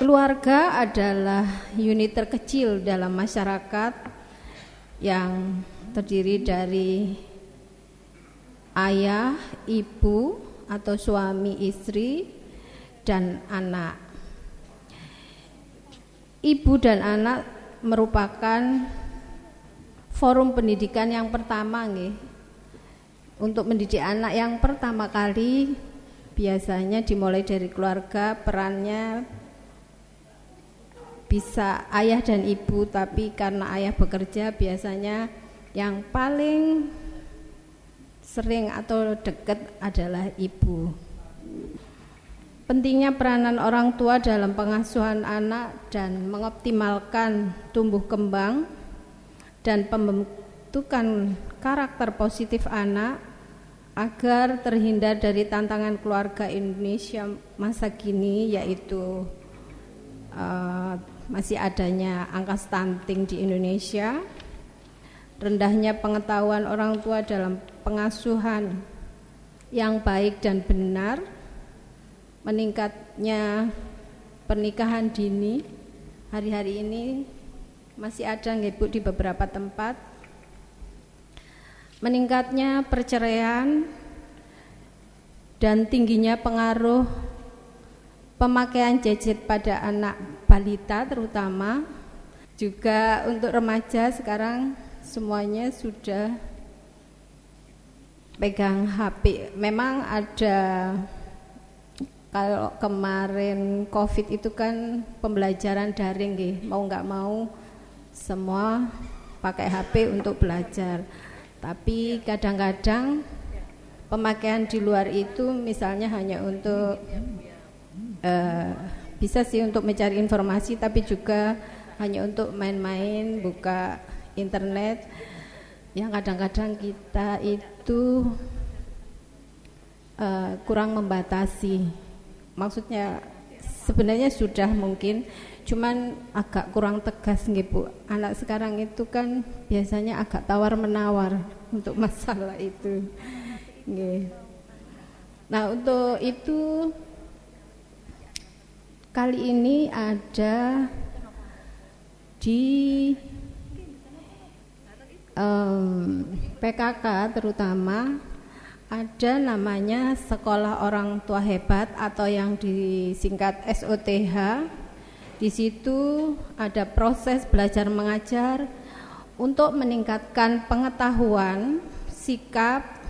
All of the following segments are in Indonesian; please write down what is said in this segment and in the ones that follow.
Keluarga adalah unit terkecil dalam masyarakat yang terdiri dari ayah, ibu atau suami istri dan anak. Ibu dan anak merupakan forum pendidikan yang pertama nggih. Untuk mendidik anak yang pertama kali biasanya dimulai dari keluarga, perannya bisa ayah dan ibu, tapi karena ayah bekerja biasanya yang paling sering atau dekat adalah ibu. Pentingnya peranan orang tua dalam pengasuhan anak dan mengoptimalkan tumbuh kembang dan pembentukan karakter positif anak agar terhindar dari tantangan keluarga Indonesia masa kini, yaitu masih adanya angka stunting di Indonesia, rendahnya pengetahuan orang tua dalam pengasuhan yang baik dan benar, meningkatnya pernikahan dini. Hari-hari ini masih ada nggih Bu di beberapa tempat, meningkatnya perceraian dan tingginya pengaruh pemakaian gadget pada anak balita terutama. Juga untuk remaja sekarang semuanya sudah pegang HP. Memang ada, kalau kemarin COVID itu kan pembelajaran daring nggih, mau nggak mau semua pakai HP untuk belajar. Tapi kadang-kadang pemakaian di luar itu misalnya hanya untuk bisa sih untuk mencari informasi, tapi juga hanya untuk main-main, buka internet, yang kadang-kadang kita itu kurang membatasi. Maksudnya sebenarnya sudah mungkin, cuman agak kurang tegas nggih Bu. Anak sekarang itu kan biasanya agak tawar-menawar untuk masalah itu nggih. Nah, untuk itu kali ini ada di PKK terutama ada namanya Sekolah Orang Tua Hebat atau yang disingkat SOTH. Di situ ada proses belajar mengajar untuk meningkatkan pengetahuan, sikap,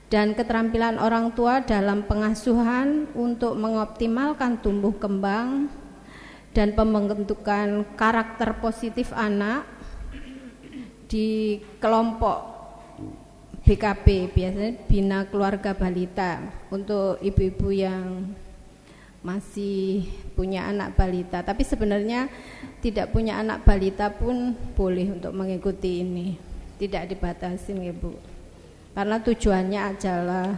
dan keterampilan orang tua dalam pengasuhan untuk mengoptimalkan tumbuh kembang dan pembentukan karakter positif anak di kelompok BKB, biasanya Bina Keluarga Balita, untuk ibu-ibu yang masih punya anak balita. Tapi sebenarnya tidak punya anak balita pun boleh untuk mengikuti ini, tidak dibatasi ya Bu. Karena tujuannya adalah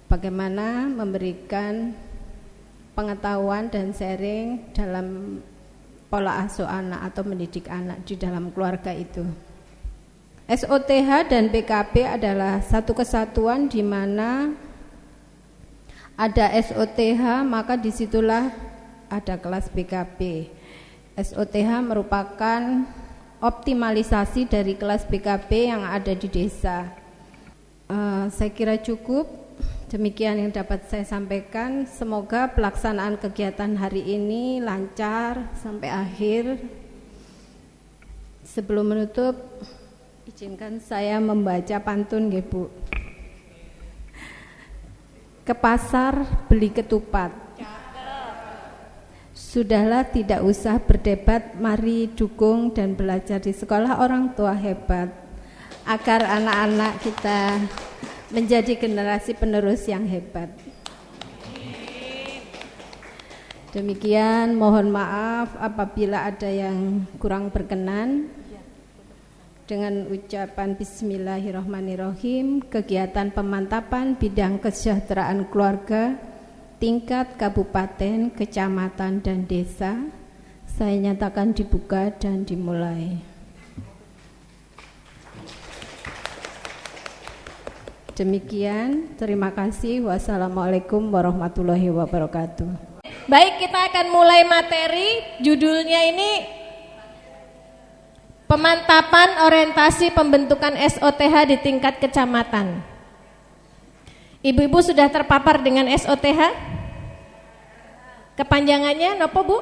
bagaimana memberikan pengetahuan dan sharing dalam pola asuh anak atau mendidik anak di dalam keluarga itu. SOTH dan PKB adalah satu kesatuan di mana ada SOTH, maka disitulah ada kelas PKB. SOTH merupakan optimalisasi dari kelas PKB yang ada di desa. Saya kira cukup, demikian yang dapat saya sampaikan. Semoga pelaksanaan kegiatan hari ini lancar sampai akhir. Sebelum menutup, izinkan saya membaca pantun nggih Bu. Ke pasar beli ketupat. Sudahlah tidak usah berdebat, mari dukung dan belajar di Sekolah Orang Tua Hebat agar anak-anak kita menjadi generasi penerus yang hebat. Demikian, mohon maaf apabila ada yang kurang berkenan. Dengan ucapan bismillahirrahmanirrahim, kegiatan pemantapan bidang kesejahteraan keluarga tingkat kabupaten, kecamatan, dan desa saya nyatakan dibuka dan dimulai. Demikian, terima kasih. Wassalamualaikum warahmatullahi wabarakatuh. Baik, kita akan mulai materi. Judulnya ini pemantapan orientasi pembentukan SOTH di tingkat kecamatan. Ibu-ibu sudah terpapar dengan SOTH? Kepanjangannya nopo, Bu?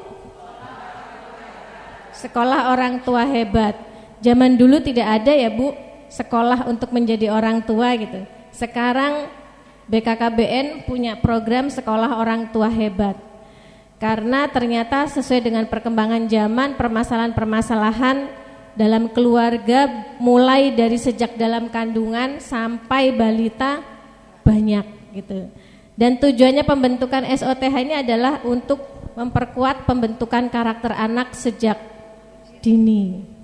Sekolah Orang Tua Hebat. Zaman dulu tidak ada ya, Bu, sekolah untuk menjadi orang tua gitu. Sekarang BKKBN punya program Sekolah Orang Tua Hebat. Karena ternyata sesuai dengan perkembangan zaman, permasalahan-permasalahan dalam keluarga mulai dari sejak dalam kandungan sampai balita banyak gitu. Dan tujuannya pembentukan SOTH ini adalah untuk memperkuat pembentukan karakter anak sejak dini.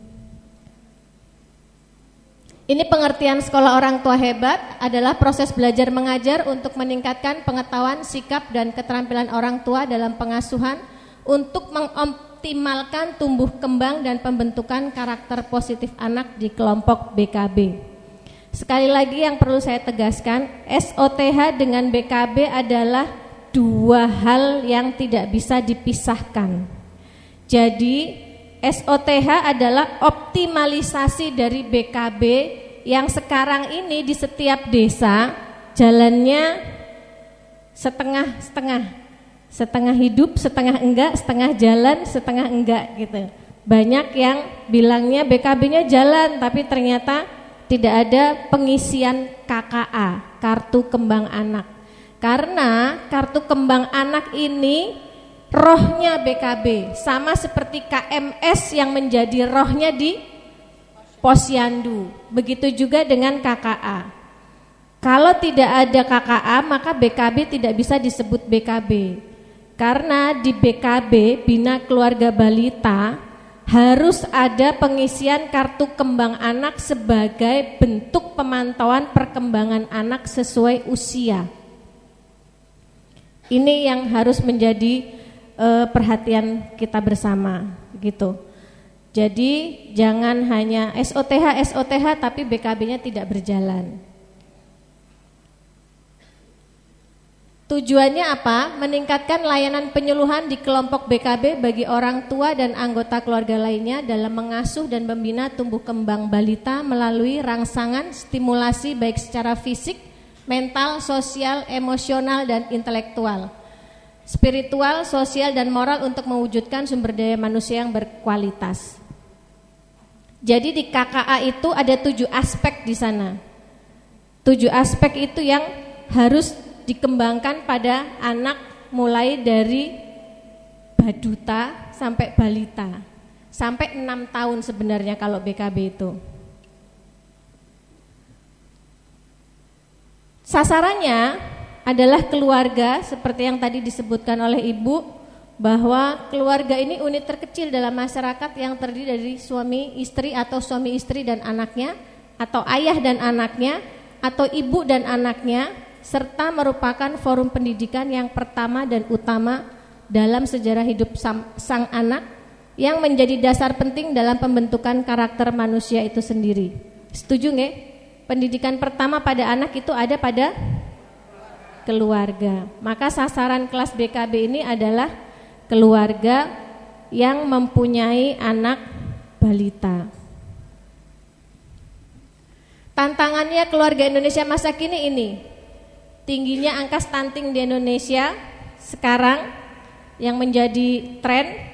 Ini pengertian sekolah orang tua hebat adalah proses belajar mengajar untuk meningkatkan pengetahuan, sikap, dan keterampilan orang tua dalam pengasuhan untuk mengoptimalkan tumbuh kembang dan pembentukan karakter positif anak di kelompok BKB. Sekali lagi yang perlu saya tegaskan, SOTH dengan BKB adalah dua hal yang tidak bisa dipisahkan. Jadi SOTH adalah optimalisasi dari BKB yang sekarang ini di setiap desa jalannya setengah hidup, setengah enggak, setengah jalan, setengah enggak gitu. Banyak yang bilangnya BKB-nya jalan tapi ternyata tidak ada pengisian KKA, kartu kembang anak. Karena kartu kembang anak ini rohnya BKB, sama seperti KMS yang menjadi rohnya di Posyandu. Begitu juga dengan KKA. Kalau tidak ada KKA maka BKB tidak bisa disebut BKB. Karena di BKB, Bina Keluarga Balita, harus ada pengisian kartu kembang anak sebagai bentuk pemantauan perkembangan anak sesuai usia. Ini yang harus menjadi perhatian kita bersama gitu. Jadi jangan hanya SOTH tapi BKB-nya tidak berjalan. Tujuannya apa? Meningkatkan layanan penyuluhan di kelompok BKB bagi orang tua dan anggota keluarga lainnya dalam mengasuh dan membina tumbuh kembang balita melalui rangsangan stimulasi baik secara fisik, mental, sosial, emosional, dan intelektual, spiritual, sosial, dan moral untuk mewujudkan sumber daya manusia yang berkualitas. Jadi di KKA itu ada 7 aspek di sana. 7 aspek itu yang harus dikembangkan pada anak mulai dari baduta sampai balita. Sampai 6 tahun sebenarnya kalau BKB itu. Sasarannya adalah keluarga seperti yang tadi disebutkan oleh Ibu, bahwa keluarga ini unit terkecil dalam masyarakat yang terdiri dari suami istri atau suami istri dan anaknya, atau ayah dan anaknya, atau ibu dan anaknya, serta merupakan forum pendidikan yang pertama dan utama dalam sejarah hidup sang anak yang menjadi dasar penting dalam pembentukan karakter manusia itu sendiri. Setuju nggak? Pendidikan pertama pada anak itu ada pada keluarga. Maka sasaran kelas BKB ini adalah keluarga yang mempunyai anak balita. Tantangannya keluarga Indonesia masa kini ini, tingginya angka stunting di Indonesia sekarang yang menjadi tren,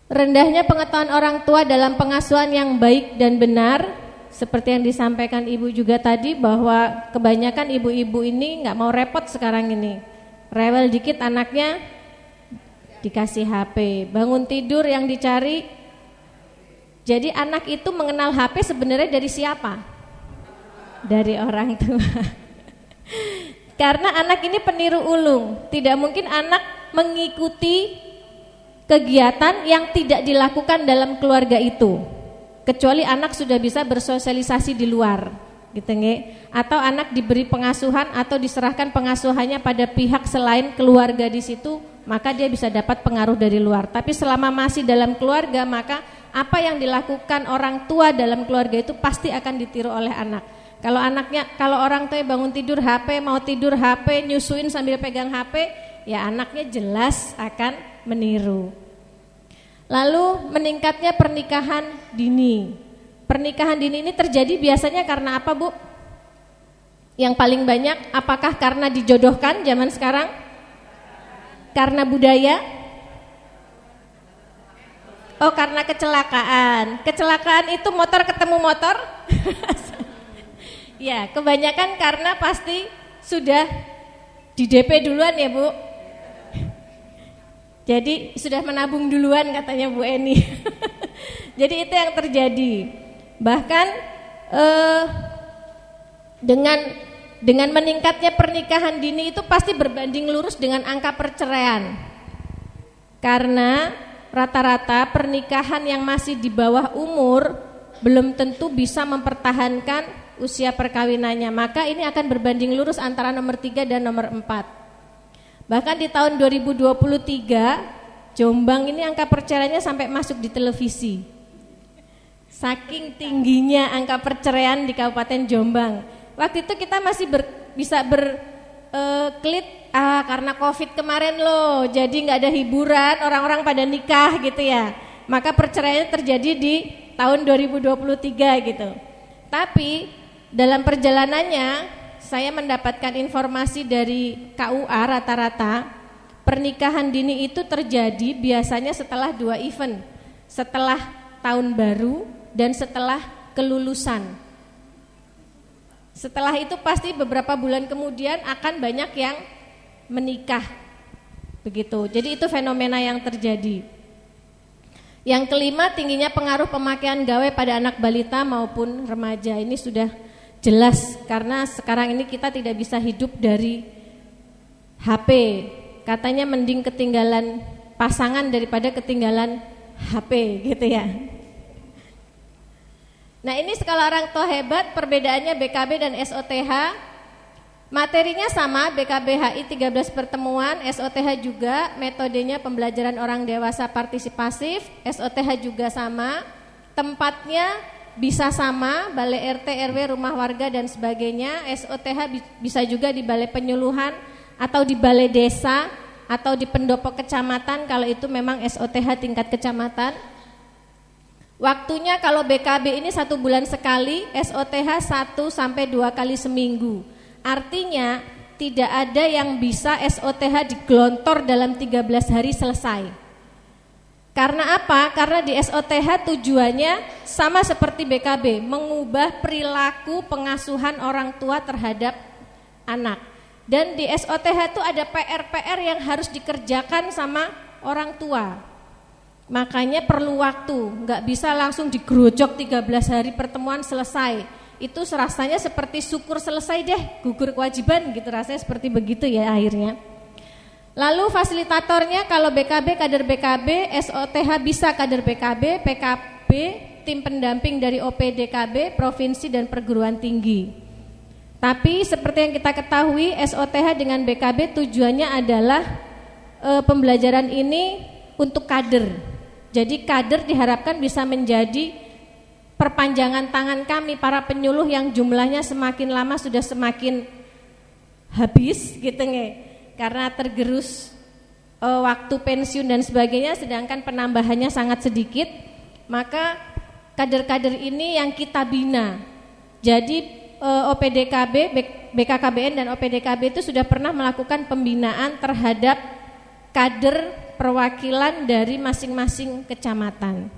rendahnya pengetahuan orang tua dalam pengasuhan yang baik dan benar, seperti yang disampaikan Ibu juga tadi, bahwa kebanyakan ibu-ibu ini nggak mau repot sekarang ini, rewel dikit anaknya dikasih HP, bangun tidur yang dicari. Jadi anak itu mengenal HP sebenarnya dari siapa? Dari orang tua. Karena anak ini peniru ulung, tidak mungkin anak mengikuti kegiatan yang tidak dilakukan dalam keluarga itu, kecuali anak sudah bisa bersosialisasi di luar, gitu nggih? Atau anak diberi pengasuhan atau diserahkan pengasuhannya pada pihak selain keluarga di situ, maka dia bisa dapat pengaruh dari luar. Tapi selama masih dalam keluarga, maka apa yang dilakukan orang tua dalam keluarga itu pasti akan ditiru oleh anak. Kalau orang tua bangun tidur HP, mau tidur HP, nyusuin sambil pegang HP, ya anaknya jelas akan meniru. Lalu meningkatnya pernikahan dini. Pernikahan dini ini terjadi biasanya karena apa, Bu? Yang paling banyak apakah karena dijodohkan zaman sekarang? Karena budaya? Oh, karena kecelakaan. Kecelakaan itu motor ketemu motor? Ya, kebanyakan karena pasti sudah di DP duluan ya, Bu. Jadi sudah menabung duluan katanya Bu Eni. Jadi itu yang terjadi. Bahkan dengan meningkatnya pernikahan dini itu pasti berbanding lurus dengan angka perceraian. Karena rata-rata pernikahan yang masih di bawah umur belum tentu bisa mempertahankan usia perkawinannya. Maka ini akan berbanding lurus antara nomor 3 dan nomor 4. Bahkan di tahun 2023 Jombang ini angka perceraiannya sampai masuk di televisi. Saking tingginya angka perceraian di Kabupaten Jombang. Waktu itu kita masih bisa berkelit karena Covid kemarin loh, jadi nggak ada hiburan, orang-orang pada nikah gitu ya. Maka perceraiannya terjadi di tahun 2023 gitu. Tapi dalam perjalanannya saya mendapatkan informasi dari KUA rata-rata pernikahan dini itu terjadi biasanya setelah 2 event, setelah tahun baru dan setelah kelulusan. Setelah itu pasti beberapa bulan kemudian akan banyak yang menikah. Begitu. Jadi itu fenomena yang terjadi. Yang kelima, tingginya pengaruh pemakaian gawai pada anak balita maupun remaja. Ini sudah jelas karena sekarang ini kita tidak bisa hidup dari HP. Katanya mending ketinggalan pasangan daripada ketinggalan HP gitu ya. Nah ini skala orang tua hebat, perbedaannya BKB dan SOTH. Materinya sama, BKB HI 13 pertemuan, SOTH juga, metodenya pembelajaran orang dewasa partisipasif, SOTH juga sama, tempatnya bisa sama, balai RT, RW, rumah warga dan sebagainya. SOTH bisa juga di balai penyuluhan atau di balai desa atau di pendopo kecamatan kalau itu memang SOTH tingkat kecamatan. Waktunya kalau BKB ini 1 bulan sekali, SOTH 1-2 kali seminggu. Artinya tidak ada yang bisa SOTH digelontor dalam 13 hari selesai. Karena apa? Karena di SOTH tujuannya sama seperti BKB, mengubah perilaku pengasuhan orang tua terhadap anak. Dan di SOTH itu ada PR-PR yang harus dikerjakan sama orang tua. Makanya perlu waktu, nggak bisa langsung digerojok 13 hari pertemuan selesai. Itu rasanya seperti syukur selesai deh, gugur kewajiban gitu, rasanya seperti begitu ya akhirnya. Lalu fasilitatornya kalau BKB kader BKB, SOTH bisa kader BKB, PKB tim pendamping dari OPDKB, provinsi dan perguruan tinggi. Tapi seperti yang kita ketahui SOTH dengan BKB tujuannya adalah pembelajaran ini untuk kader. Jadi kader diharapkan bisa menjadi perpanjangan tangan kami para penyuluh yang jumlahnya semakin lama sudah semakin habis gitu nge. Karena tergerus waktu pensiun dan sebagainya, sedangkan penambahannya sangat sedikit, maka kader-kader ini yang kita bina. Jadi OPDKB, BKKBN dan OPDKB itu sudah pernah melakukan pembinaan terhadap kader perwakilan dari masing-masing kecamatan.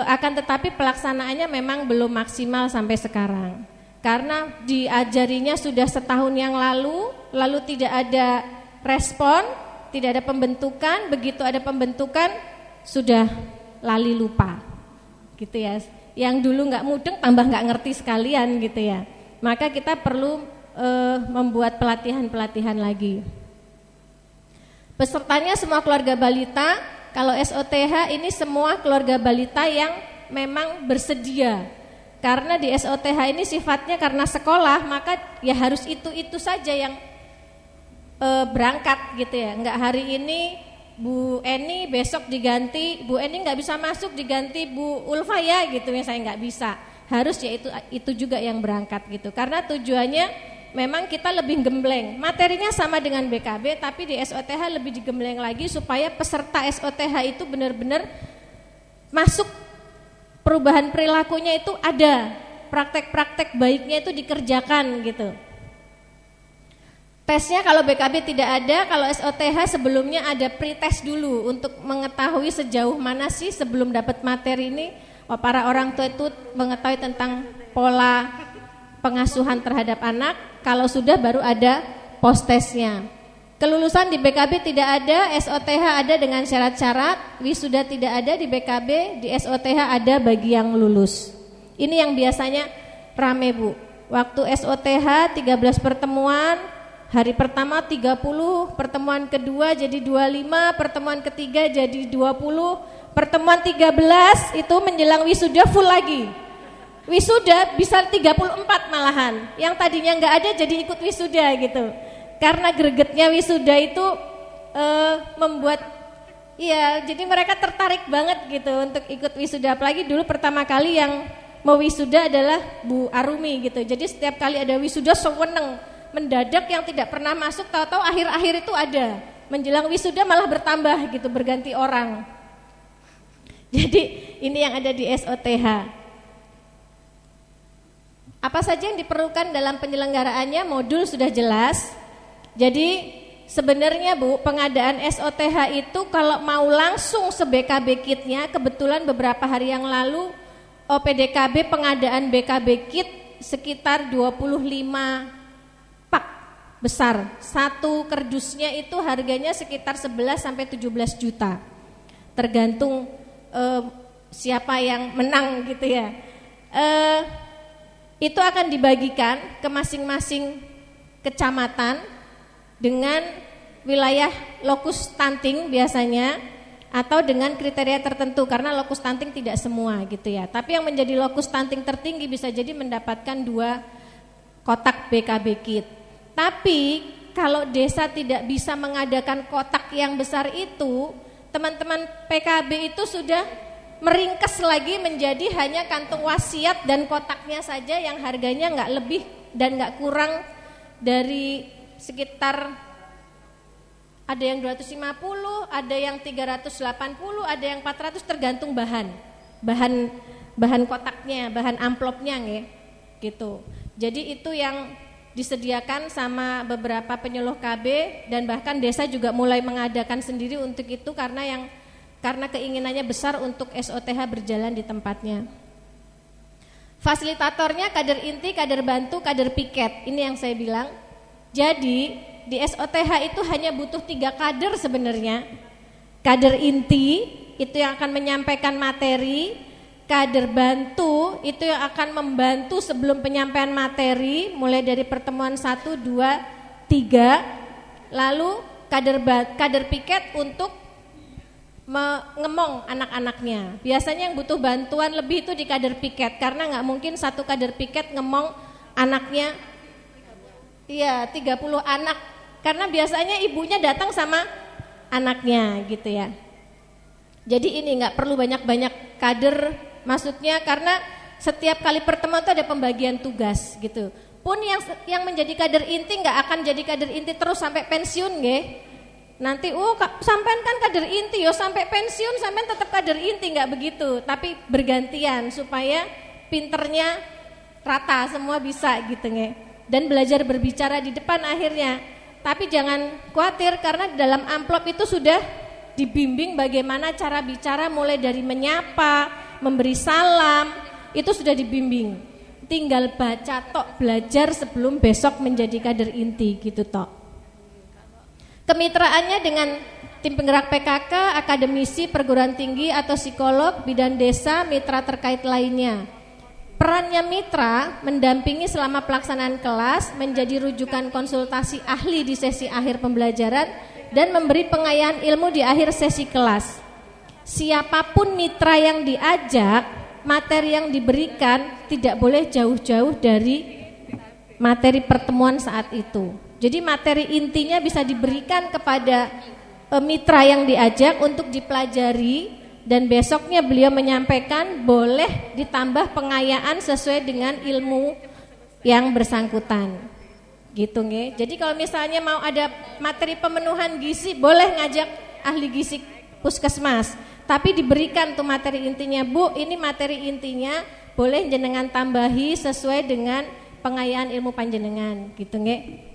Akan tetapi pelaksanaannya memang belum maksimal sampai sekarang. Karena diajarinya sudah setahun yang lalu tidak ada respon, tidak ada pembentukan, begitu ada pembentukan sudah lali lupa. Gitu ya. Yang dulu nggak mudeng tambah nggak ngerti sekalian gitu ya. Maka kita perlu membuat pelatihan-pelatihan lagi. Pesertanya semua keluarga balita. Kalau SOTH ini semua keluarga balita yang memang bersedia. Karena di SOTH ini sifatnya karena sekolah, maka ya harus itu saja yang berangkat gitu ya. Enggak hari ini Bu Eni besok diganti, Bu Eni nggak bisa masuk diganti Bu Ulfa ya gitu, saya nggak bisa. Harus ya itu juga yang berangkat gitu. Karena tujuannya memang kita lebih gembleng. Materinya sama dengan BKB, tapi di SOTH lebih digembleng lagi supaya peserta SOTH itu benar-benar masuk, perubahan perilakunya itu ada, praktek-praktek baiknya itu dikerjakan gitu. Tesnya kalau BKB tidak ada, kalau SOTH sebelumnya ada pretest dulu untuk mengetahui sejauh mana sih sebelum dapat materi ini para orang tua itu mengetahui tentang pola pengasuhan terhadap anak. Kalau sudah baru ada post-testnya. Kelulusan di BKB tidak ada, SOTH ada dengan syarat-syarat, wisuda tidak ada di BKB, di SOTH ada bagi yang lulus. Ini yang biasanya rame Bu. Waktu SOTH 13 pertemuan, hari pertama 30, pertemuan kedua jadi 25, pertemuan ketiga jadi 20, pertemuan 13 itu menjelang wisuda full lagi. Wisuda bisa 34 malahan, yang tadinya nggak ada jadi ikut wisuda gitu. Karena gregetnya wisuda itu membuat, iya, jadi mereka tertarik banget gitu untuk ikut wisuda. Apalagi dulu pertama kali yang mau wisuda adalah Bu Arumi gitu. Jadi setiap kali ada wisuda seweneng, mendadak yang tidak pernah masuk, tahu-tahu akhir-akhir itu ada. Menjelang wisuda malah bertambah gitu, berganti orang. Jadi ini yang ada di SOTH. Apa saja yang diperlukan dalam penyelenggaraannya, modul sudah jelas. Jadi sebenarnya Bu, pengadaan SOTH itu kalau mau langsung se-BKB kitnya, kebetulan beberapa hari yang lalu OPDKB pengadaan BKB kit sekitar 25 pak besar. Satu kardusnya itu harganya sekitar 11 sampai 17 juta. Tergantung siapa yang menang gitu ya. Itu akan dibagikan ke masing-masing kecamatan dengan wilayah lokus stunting biasanya, atau dengan kriteria tertentu, karena lokus stunting tidak semua gitu ya. Tapi yang menjadi lokus stunting tertinggi bisa jadi mendapatkan 2 kotak BKB kit. Tapi kalau desa tidak bisa mengadakan kotak yang besar itu, teman-teman PKB itu sudah meringkas lagi menjadi hanya kantung wasiat dan kotaknya saja yang harganya nggak lebih dan nggak kurang dari sekitar, ada yang 250, ada yang 380, ada yang 400, tergantung bahan kotaknya, bahan amplopnya gitu. Jadi itu yang disediakan sama beberapa penyuluh KB, dan bahkan desa juga mulai mengadakan sendiri untuk itu karena keinginannya besar untuk SOTH berjalan di tempatnya. Fasilitatornya kader inti, kader bantu, kader piket. Ini yang saya bilang. Jadi di SOTH itu hanya butuh 3 kader sebenarnya. Kader inti itu yang akan menyampaikan materi, kader bantu itu yang akan membantu sebelum penyampaian materi mulai dari pertemuan 1, 2, 3. Lalu kader piket untuk mengemong anak-anaknya. Biasanya yang butuh bantuan lebih itu di kader piket, karena nggak mungkin satu kader piket ngemong anaknya, iya 30 anak, karena biasanya ibunya datang sama anaknya gitu ya. Jadi ini nggak perlu banyak-banyak kader, maksudnya karena setiap kali pertemuan itu ada pembagian tugas gitu. Pun yang menjadi kader inti nggak akan jadi kader inti terus sampai pensiun nggih. Nanti sampean kan kader inti yo sampai pensiun sampean tetap kader inti, nggak begitu, tapi bergantian supaya pinternya rata semua bisa gitu nge. Dan belajar berbicara di depan akhirnya. Tapi jangan khawatir karena di dalam amplop itu sudah dibimbing bagaimana cara bicara, mulai dari menyapa, memberi salam, itu sudah dibimbing. Tinggal baca tok, belajar sebelum besok menjadi kader inti gitu tok. Kemitraannya dengan tim penggerak PKK, akademisi, perguruan tinggi atau psikolog, bidan desa, mitra terkait lainnya. Perannya mitra mendampingi selama pelaksanaan kelas, menjadi rujukan konsultasi ahli di sesi akhir pembelajaran, dan memberi pengayaan ilmu di akhir sesi kelas. Siapapun mitra yang diajak, materi yang diberikan tidak boleh jauh-jauh dari materi pertemuan saat itu. Jadi materi intinya bisa diberikan kepada mitra yang diajak untuk dipelajari, dan besoknya beliau menyampaikan boleh ditambah pengayaan sesuai dengan ilmu yang bersangkutan. Gitu nggih. Jadi kalau misalnya mau ada materi pemenuhan gizi, boleh ngajak ahli gizi puskesmas. Tapi diberikan tuh materi intinya, Bu, ini materi intinya, boleh jenengan tambahi sesuai dengan pengayaan ilmu panjenengan, gitu nggih.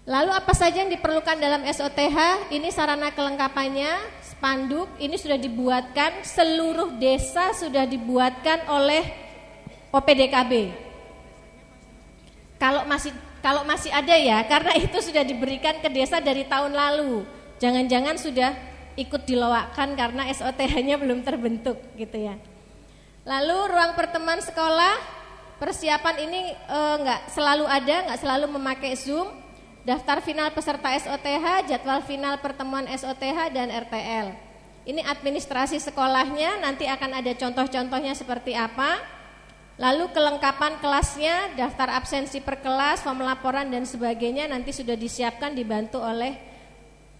Lalu apa saja yang diperlukan dalam SOTH? Ini sarana kelengkapannya, spanduk, ini sudah dibuatkan, seluruh desa sudah dibuatkan oleh OPDKB. Kalau masih ada ya, karena itu sudah diberikan ke desa dari tahun lalu. Jangan-jangan sudah ikut dilowakkan karena SOTH-nya belum terbentuk gitu ya. Lalu ruang pertemuan sekolah, persiapan ini enggak selalu ada, enggak selalu memakai Zoom. Daftar final peserta SOTH, jadwal final pertemuan SOTH dan RTL. Ini administrasi sekolahnya, nanti akan ada contoh-contohnya seperti apa. Lalu kelengkapan kelasnya, daftar absensi per kelas, form laporan dan sebagainya nanti sudah disiapkan dibantu oleh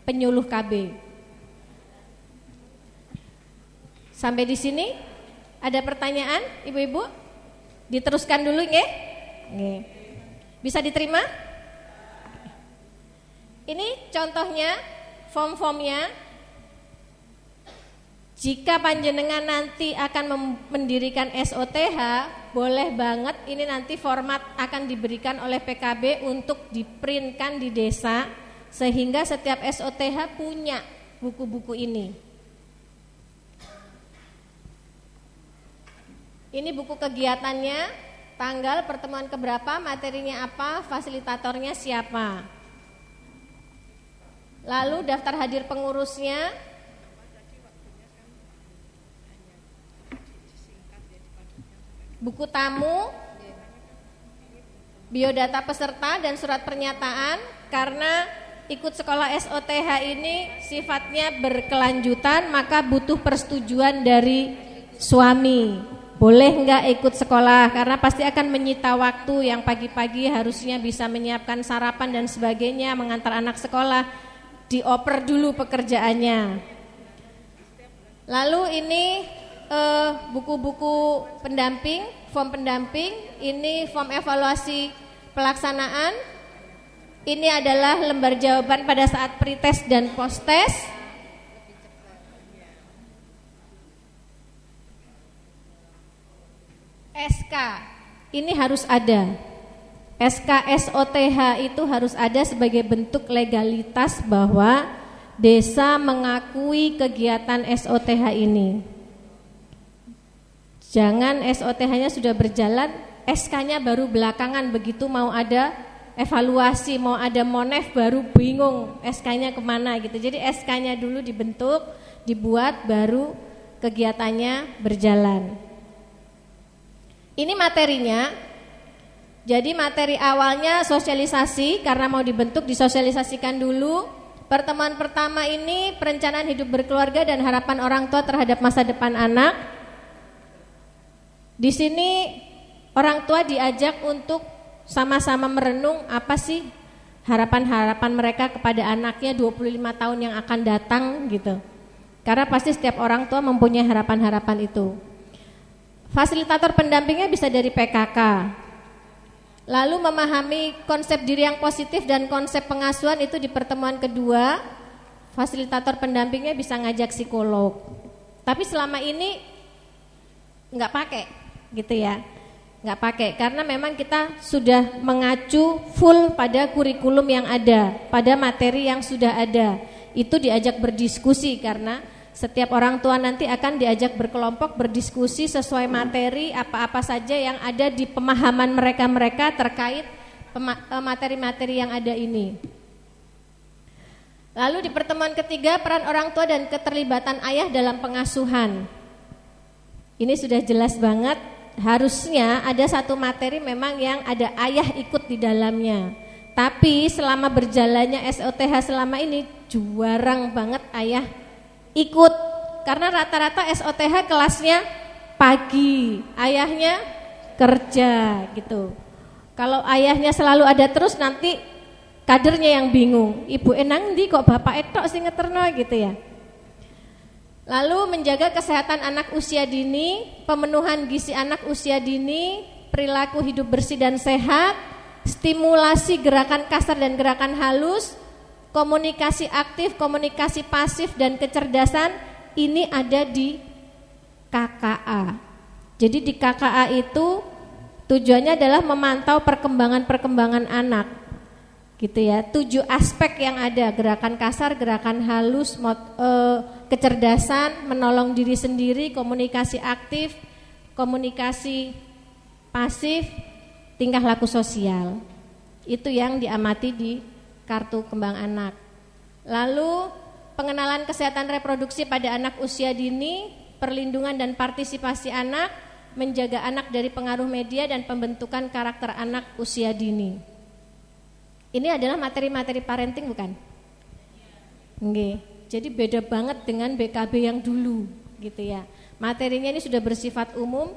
penyuluh KB. Sampai di sini ada pertanyaan, Ibu-ibu? Diteruskan dulu nggih? Nggih. Bisa diterima? Ini contohnya, form-formnya. Jika panjenengan nanti akan mendirikan SOTH, boleh banget ini nanti format akan diberikan oleh PKB untuk diprintkan di desa, sehingga setiap SOTH punya buku-buku ini. Ini buku kegiatannya, tanggal pertemuan keberapa, materinya apa, fasilitatornya siapa. Lalu daftar hadir pengurusnya, buku tamu, biodata peserta dan surat pernyataan. Karena ikut sekolah SOTH ini sifatnya berkelanjutan, maka butuh persetujuan dari suami. Boleh enggak ikut sekolah, karena pasti akan menyita waktu yang pagi-pagi harusnya bisa menyiapkan sarapan dan sebagainya, mengantar anak sekolah, dioper dulu pekerjaannya. Lalu ini buku-buku pendamping, form pendamping, ini form evaluasi pelaksanaan. Ini adalah lembar jawaban pada saat pretest dan posttest. SK, ini harus ada. SK SOTH itu harus ada sebagai bentuk legalitas bahwa desa mengakui kegiatan SOTH ini. Jangan SOTH-nya sudah berjalan, SK-nya baru belakangan, begitu mau ada evaluasi, mau ada monef baru bingung SK-nya kemana gitu. Jadi SK-nya dulu dibentuk, dibuat, baru kegiatannya berjalan. Ini materinya. Jadi materi awalnya sosialisasi, karena mau dibentuk disosialisasikan dulu. Pertemuan pertama ini perencanaan hidup berkeluarga dan harapan orang tua terhadap masa depan anak. Di sini orang tua diajak untuk sama-sama merenung apa sih harapan-harapan mereka kepada anaknya 25 tahun yang akan datang gitu. Karena pasti setiap orang tua mempunyai harapan-harapan itu. Fasilitator pendampingnya bisa dari PKK. Lalu memahami konsep diri yang positif dan konsep pengasuhan itu di pertemuan kedua. Fasilitator pendampingnya bisa ngajak psikolog. Tapi selama ini enggak pakai gitu ya, nggak pakai karena memang kita sudah mengacu full pada kurikulum yang ada, pada materi yang sudah ada. Itu diajak berdiskusi karena setiap orang tua nanti akan diajak berkelompok berdiskusi sesuai materi apa-apa saja yang ada di pemahaman mereka terkait materi-materi yang ada ini. Lalu di pertemuan ketiga, peran orang tua dan keterlibatan ayah dalam pengasuhan. Ini sudah jelas banget. Harusnya ada satu materi memang yang ada ayah ikut di dalamnya. Tapi selama berjalannya SOTH selama ini jarang banget ayah ikut. Karena rata-rata SOTH kelasnya pagi, ayahnya kerja gitu. Kalau ayahnya selalu ada terus nanti kadernya yang bingung. Ibu enang ndi kok bapak etok sing ngeterno gitu ya. Lalu menjaga kesehatan anak usia dini, pemenuhan gizi anak usia dini, perilaku hidup bersih dan sehat, stimulasi gerakan kasar dan gerakan halus, komunikasi aktif, komunikasi pasif, dan kecerdasan ini ada di KKA. Jadi di KKA itu tujuannya adalah memantau perkembangan anak, gitu ya. 7 aspek yang ada, gerakan kasar, gerakan halus, kecerdasan, menolong diri sendiri, komunikasi aktif, komunikasi pasif, tingkah laku sosial. Itu yang diamati di kartu kembang anak. Lalu pengenalan kesehatan reproduksi pada anak usia dini, perlindungan dan partisipasi anak, menjaga anak dari pengaruh media dan pembentukan karakter anak usia dini. Ini adalah materi-materi parenting bukan? Nggih. Jadi beda banget dengan BKB yang dulu gitu ya. Materinya ini sudah bersifat umum,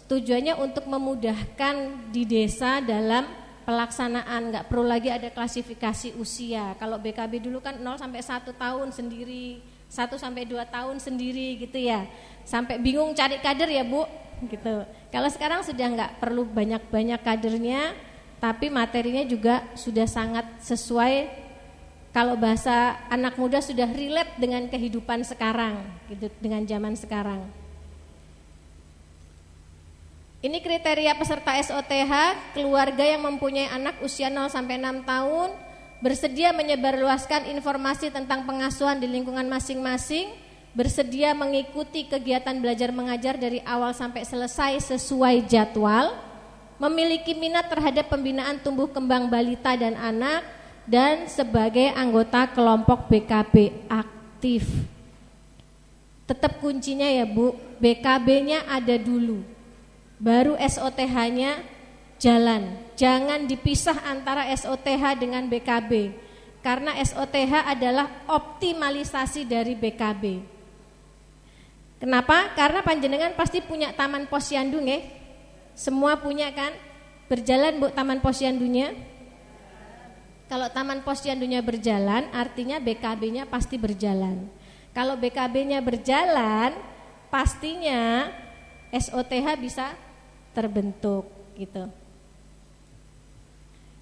tujuannya untuk memudahkan di desa dalam pelaksanaan, nggak perlu lagi ada klasifikasi usia. Kalau BKB dulu kan 0 sampai 1 tahun sendiri, 1 sampai 2 tahun sendiri gitu ya. Sampai bingung cari kader ya Bu gitu. Kalau sekarang sudah nggak perlu banyak-banyak kadernya, tapi materinya juga sudah sangat sesuai. Kalau bahasa anak muda sudah relate dengan kehidupan sekarang gitu, dengan zaman sekarang. Ini kriteria peserta SOTH, keluarga yang mempunyai anak usia 0 sampai 6 tahun, bersedia menyebarluaskan informasi tentang pengasuhan di lingkungan masing-masing, bersedia mengikuti kegiatan belajar mengajar dari awal sampai selesai sesuai jadwal, memiliki minat terhadap pembinaan tumbuh kembang balita dan anak, dan sebagai anggota kelompok BKB aktif. Tetap kuncinya ya Bu, BKB-nya ada dulu, baru SOTH-nya jalan. Jangan dipisah antara SOTH dengan BKB, karena SOTH adalah optimalisasi dari BKB. Kenapa? Karena panjenengan pasti punya taman posyandu nggih? Semua punya kan? Berjalan Bu taman posyandunya? Kalau taman posyandunya berjalan, artinya BKB-nya pasti berjalan. Kalau BKB-nya berjalan, pastinya SOTH bisa terbentuk gitu.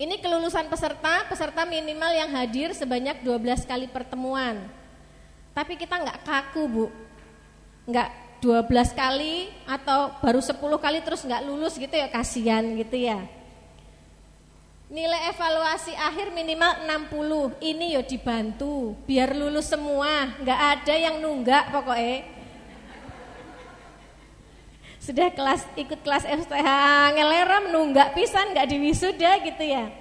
Ini kelulusan peserta minimal yang hadir sebanyak 12 kali pertemuan. Tapi kita nggak kaku Bu, nggak 12 kali atau baru 10 kali terus nggak lulus gitu ya, kasihan gitu ya. Nilai evaluasi akhir minimal 60, ini yo dibantu biar lulus semua, nggak ada yang nunggak pokoknya. Sudah ikut kelas STH ngelerem nunggak pisan nggak diwisuda gitu ya.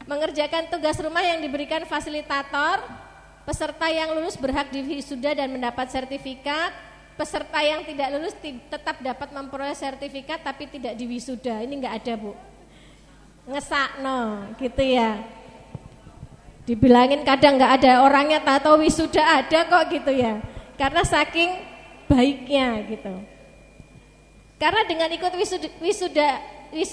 Mengerjakan tugas rumah yang diberikan fasilitator, peserta yang lulus berhak diwisuda dan mendapat sertifikat. Peserta yang tidak lulus tetap dapat memperoleh sertifikat tapi tidak diwisuda. Ini nggak ada Bu. Ngesakno gitu ya. Dibilangin kadang nggak ada orangnya, tahu wisuda ada kok gitu ya. Karena saking baiknya gitu. Karena dengan ikut wisuda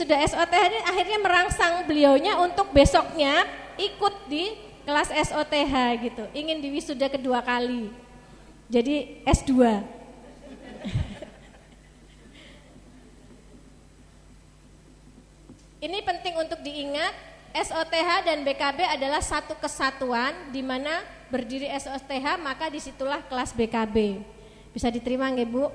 SOTH ini akhirnya merangsang beliaunya untuk besoknya ikut di kelas SOTH gitu. Ingin diwisuda kedua kali. Jadi S2. Ini penting untuk diingat, SOTH dan BKB adalah satu kesatuan, di mana berdiri SOTH maka disitulah kelas BKB. Bisa diterima nggak Bu?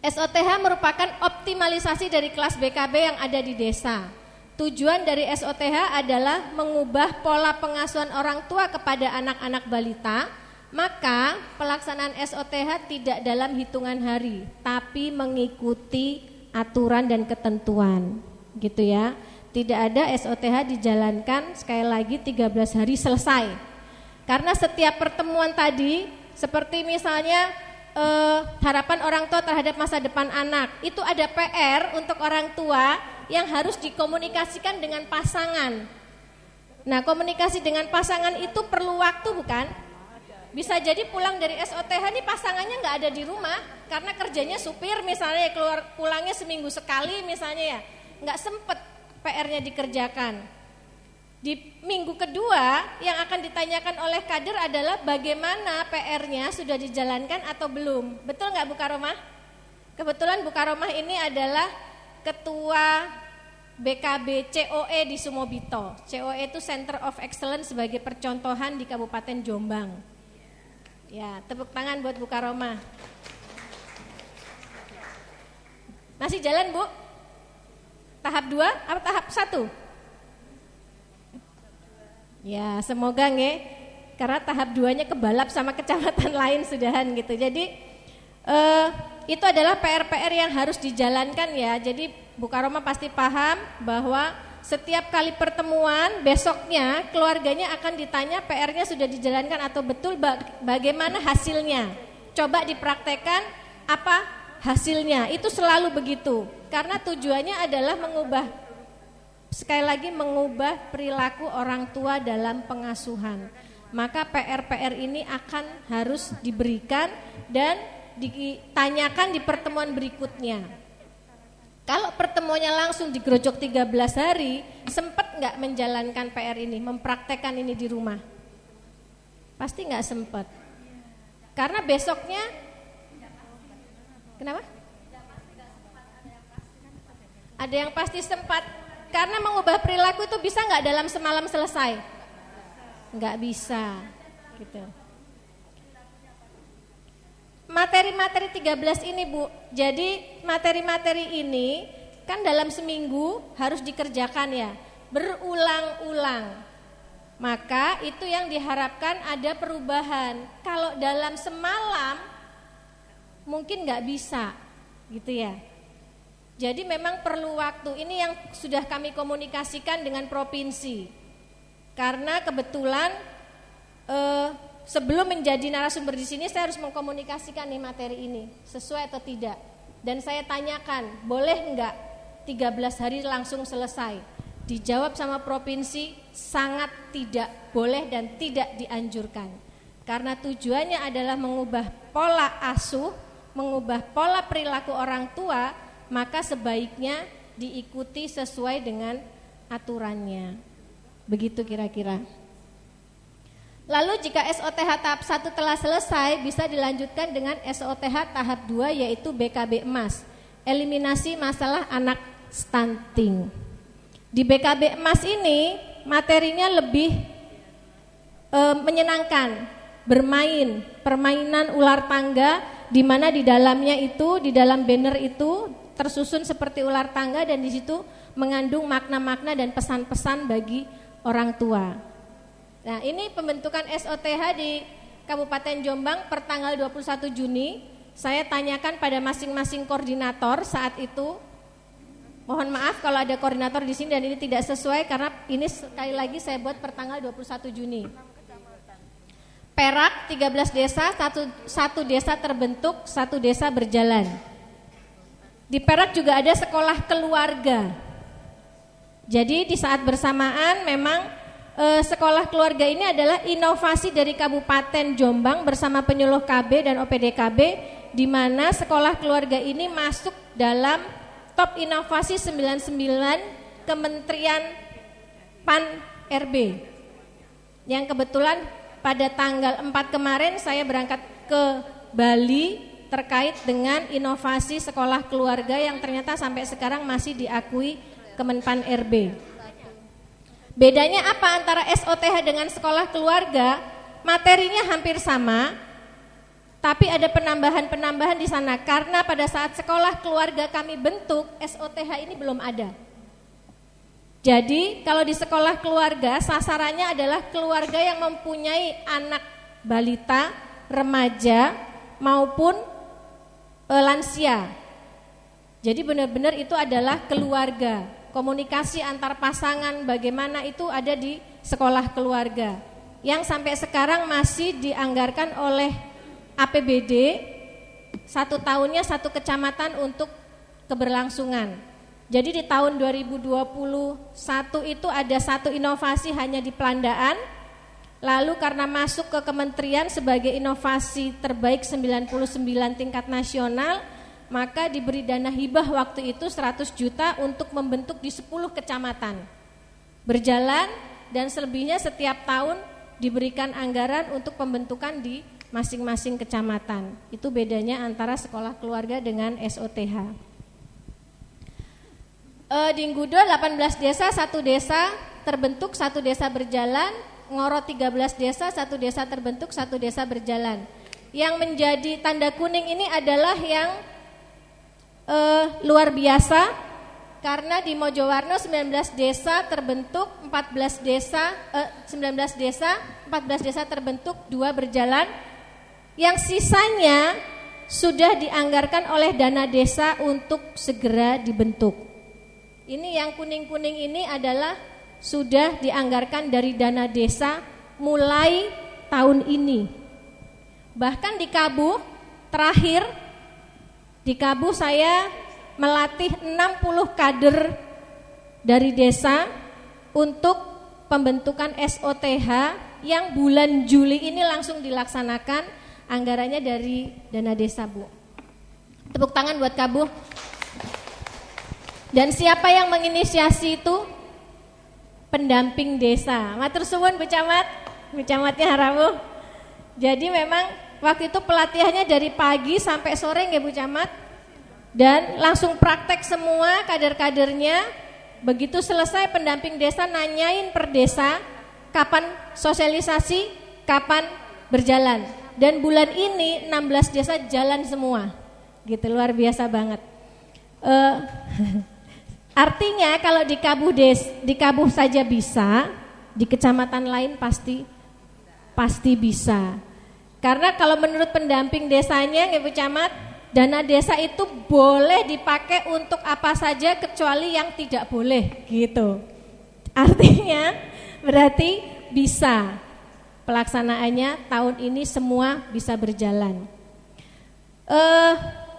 SOTH merupakan optimalisasi dari kelas BKB yang ada di desa. Tujuan dari SOTH adalah mengubah pola pengasuhan orang tua kepada anak-anak balita. Maka pelaksanaan SOTH tidak dalam hitungan hari, tapi mengikuti aturan dan ketentuan, gitu ya. Tidak ada SOTH dijalankan sekali lagi 13 hari selesai. Karena setiap pertemuan tadi, seperti misalnya harapan orang tua terhadap masa depan anak, itu ada PR untuk orang tua yang harus dikomunikasikan dengan pasangan. Nah, komunikasi dengan pasangan itu perlu waktu bukan? Bisa jadi pulang dari SOTH nih pasangannya nggak ada di rumah karena kerjanya supir misalnya, pulangnya seminggu sekali misalnya ya, nggak sempet PR-nya dikerjakan. Di minggu kedua yang akan ditanyakan oleh kader adalah bagaimana PR-nya sudah dijalankan atau belum. Betul nggak Bu Karomah? Kebetulan Bu Karomah ini adalah ketua BKB COE di Sumobito. COE itu Center of Excellence sebagai percontohan di Kabupaten Jombang. Ya, tepuk tangan buat Bu Karoma. Masih jalan, Bu? Tahap 2 atau tahap 1? Ya, semoga nge, karena tahap 2-nya kebalap sama kecamatan lain sudahan gitu. Jadi itu adalah PR-PR yang harus dijalankan ya. Jadi Bu Karoma pasti paham bahwa setiap kali pertemuan besoknya keluarganya akan ditanya PR-nya sudah dijalankan atau betul, bagaimana hasilnya. Coba dipraktekkan apa hasilnya. Itu selalu begitu. Karena tujuannya adalah mengubah, sekali lagi mengubah perilaku orang tua dalam pengasuhan. Maka PR-PR ini akan harus diberikan dan ditanyakan di pertemuan berikutnya. Kalau pertemuannya langsung digerojok 13 hari, sempat nggak menjalankan PR ini, mempraktekkan ini di rumah? Pasti nggak sempat. Karena besoknya, kenapa? Ada yang pasti sempat. Karena mengubah perilaku itu bisa nggak dalam semalam selesai? Nggak bisa, gitu. Materi-materi 13 ini Bu, jadi materi-materi ini kan dalam seminggu harus dikerjakan ya, berulang-ulang. Maka itu yang diharapkan ada perubahan. Kalau dalam semalam mungkin nggak bisa gitu ya. Jadi memang perlu waktu, ini yang sudah kami komunikasikan dengan provinsi. Karena kebetulan sebelum menjadi narasumber di sini saya harus mengkomunikasikan nih materi ini sesuai atau tidak. Dan saya tanyakan, boleh enggak 13 hari langsung selesai? Dijawab sama provinsi, sangat tidak boleh dan tidak dianjurkan. Karena tujuannya adalah mengubah pola asuh, mengubah pola perilaku orang tua, maka sebaiknya diikuti sesuai dengan aturannya. Begitu kira-kira. Lalu jika SOTH tahap 1 telah selesai, bisa dilanjutkan dengan SOTH tahap 2 yaitu BKB emas, eliminasi masalah anak stunting. Di BKB emas ini materinya lebih menyenangkan, bermain, permainan ular tangga, di mana di dalamnya itu, di dalam banner itu tersusun seperti ular tangga dan di situ mengandung makna-makna dan pesan-pesan bagi orang tua. Nah, ini pembentukan SOTH di Kabupaten Jombang per tanggal 21 Juni. Saya tanyakan pada masing-masing koordinator saat itu. Mohon maaf kalau ada koordinator di sini dan ini tidak sesuai karena ini sekali lagi saya buat per tanggal 21 Juni. Perak 13 desa, satu desa terbentuk, satu desa berjalan. Di Perak juga ada sekolah keluarga. Jadi di saat bersamaan memang sekolah keluarga ini adalah inovasi dari Kabupaten Jombang bersama penyuluh KB dan OPDKB, di mana sekolah keluarga ini masuk dalam top inovasi 99 Kementerian PAN RB. Yang kebetulan pada tanggal 4 kemarin saya berangkat ke Bali terkait dengan inovasi sekolah keluarga yang ternyata sampai sekarang masih diakui Kemenpan RB. Bedanya apa antara SOTH dengan sekolah keluarga? Materinya hampir sama, tapi ada penambahan-penambahan di sana karena pada saat sekolah keluarga kami bentuk, SOTH ini belum ada. Jadi kalau di sekolah keluarga sasarannya adalah keluarga yang mempunyai anak balita, remaja maupun lansia. Jadi benar-benar itu adalah keluarga. Komunikasi antar pasangan bagaimana itu ada di sekolah keluarga yang sampai sekarang masih dianggarkan oleh APBD 1 tahunnya 1 kecamatan untuk keberlangsungan. Jadi di tahun 2021 itu ada 1 inovasi hanya di Pelandaan. Lalu karena masuk ke kementerian sebagai inovasi terbaik 99 tingkat nasional, maka diberi dana hibah waktu itu 100 juta untuk membentuk di 10 kecamatan. Berjalan dan selebihnya setiap tahun diberikan anggaran untuk pembentukan di masing-masing kecamatan. Itu bedanya antara sekolah keluarga dengan SOTH. Di Nggudo 18 desa, 1 desa terbentuk, 1 desa berjalan. Ngoro 13 desa, 1 desa terbentuk, 1 desa berjalan. Yang menjadi tanda kuning ini adalah yang luar biasa, karena di Mojowarno 19 desa terbentuk, 14 desa 14 desa terbentuk, 2 berjalan. Yang sisanya sudah dianggarkan oleh dana desa untuk segera dibentuk. Ini yang kuning-kuning ini adalah sudah dianggarkan dari dana desa mulai tahun ini. Bahkan di Kabuh terakhir, di Kabuh saya melatih 60 kader dari desa untuk pembentukan SOTH yang bulan Juli ini langsung dilaksanakan, anggarannya dari dana desa, Bu. Tepuk tangan buat Kabuh. Dan siapa yang menginisiasi itu? Pendamping desa. Matur suwun Bu Camat, Bu Camatnya Haramu. Jadi memang waktu itu pelatihannya dari pagi sampai sore nggih Bu Camat. Dan langsung praktek semua kader-kadernya. Begitu selesai pendamping desa nanyain per desa kapan sosialisasi, kapan berjalan. Dan bulan ini 16 desa jalan semua. Gitu, luar biasa banget. Artinya kalau di Kabuh saja bisa, di kecamatan lain pasti bisa. Karena kalau menurut pendamping desanya, Ibu Camat, dana desa itu boleh dipakai untuk apa saja kecuali yang tidak boleh, gitu. Artinya berarti bisa. Pelaksanaannya tahun ini semua bisa berjalan.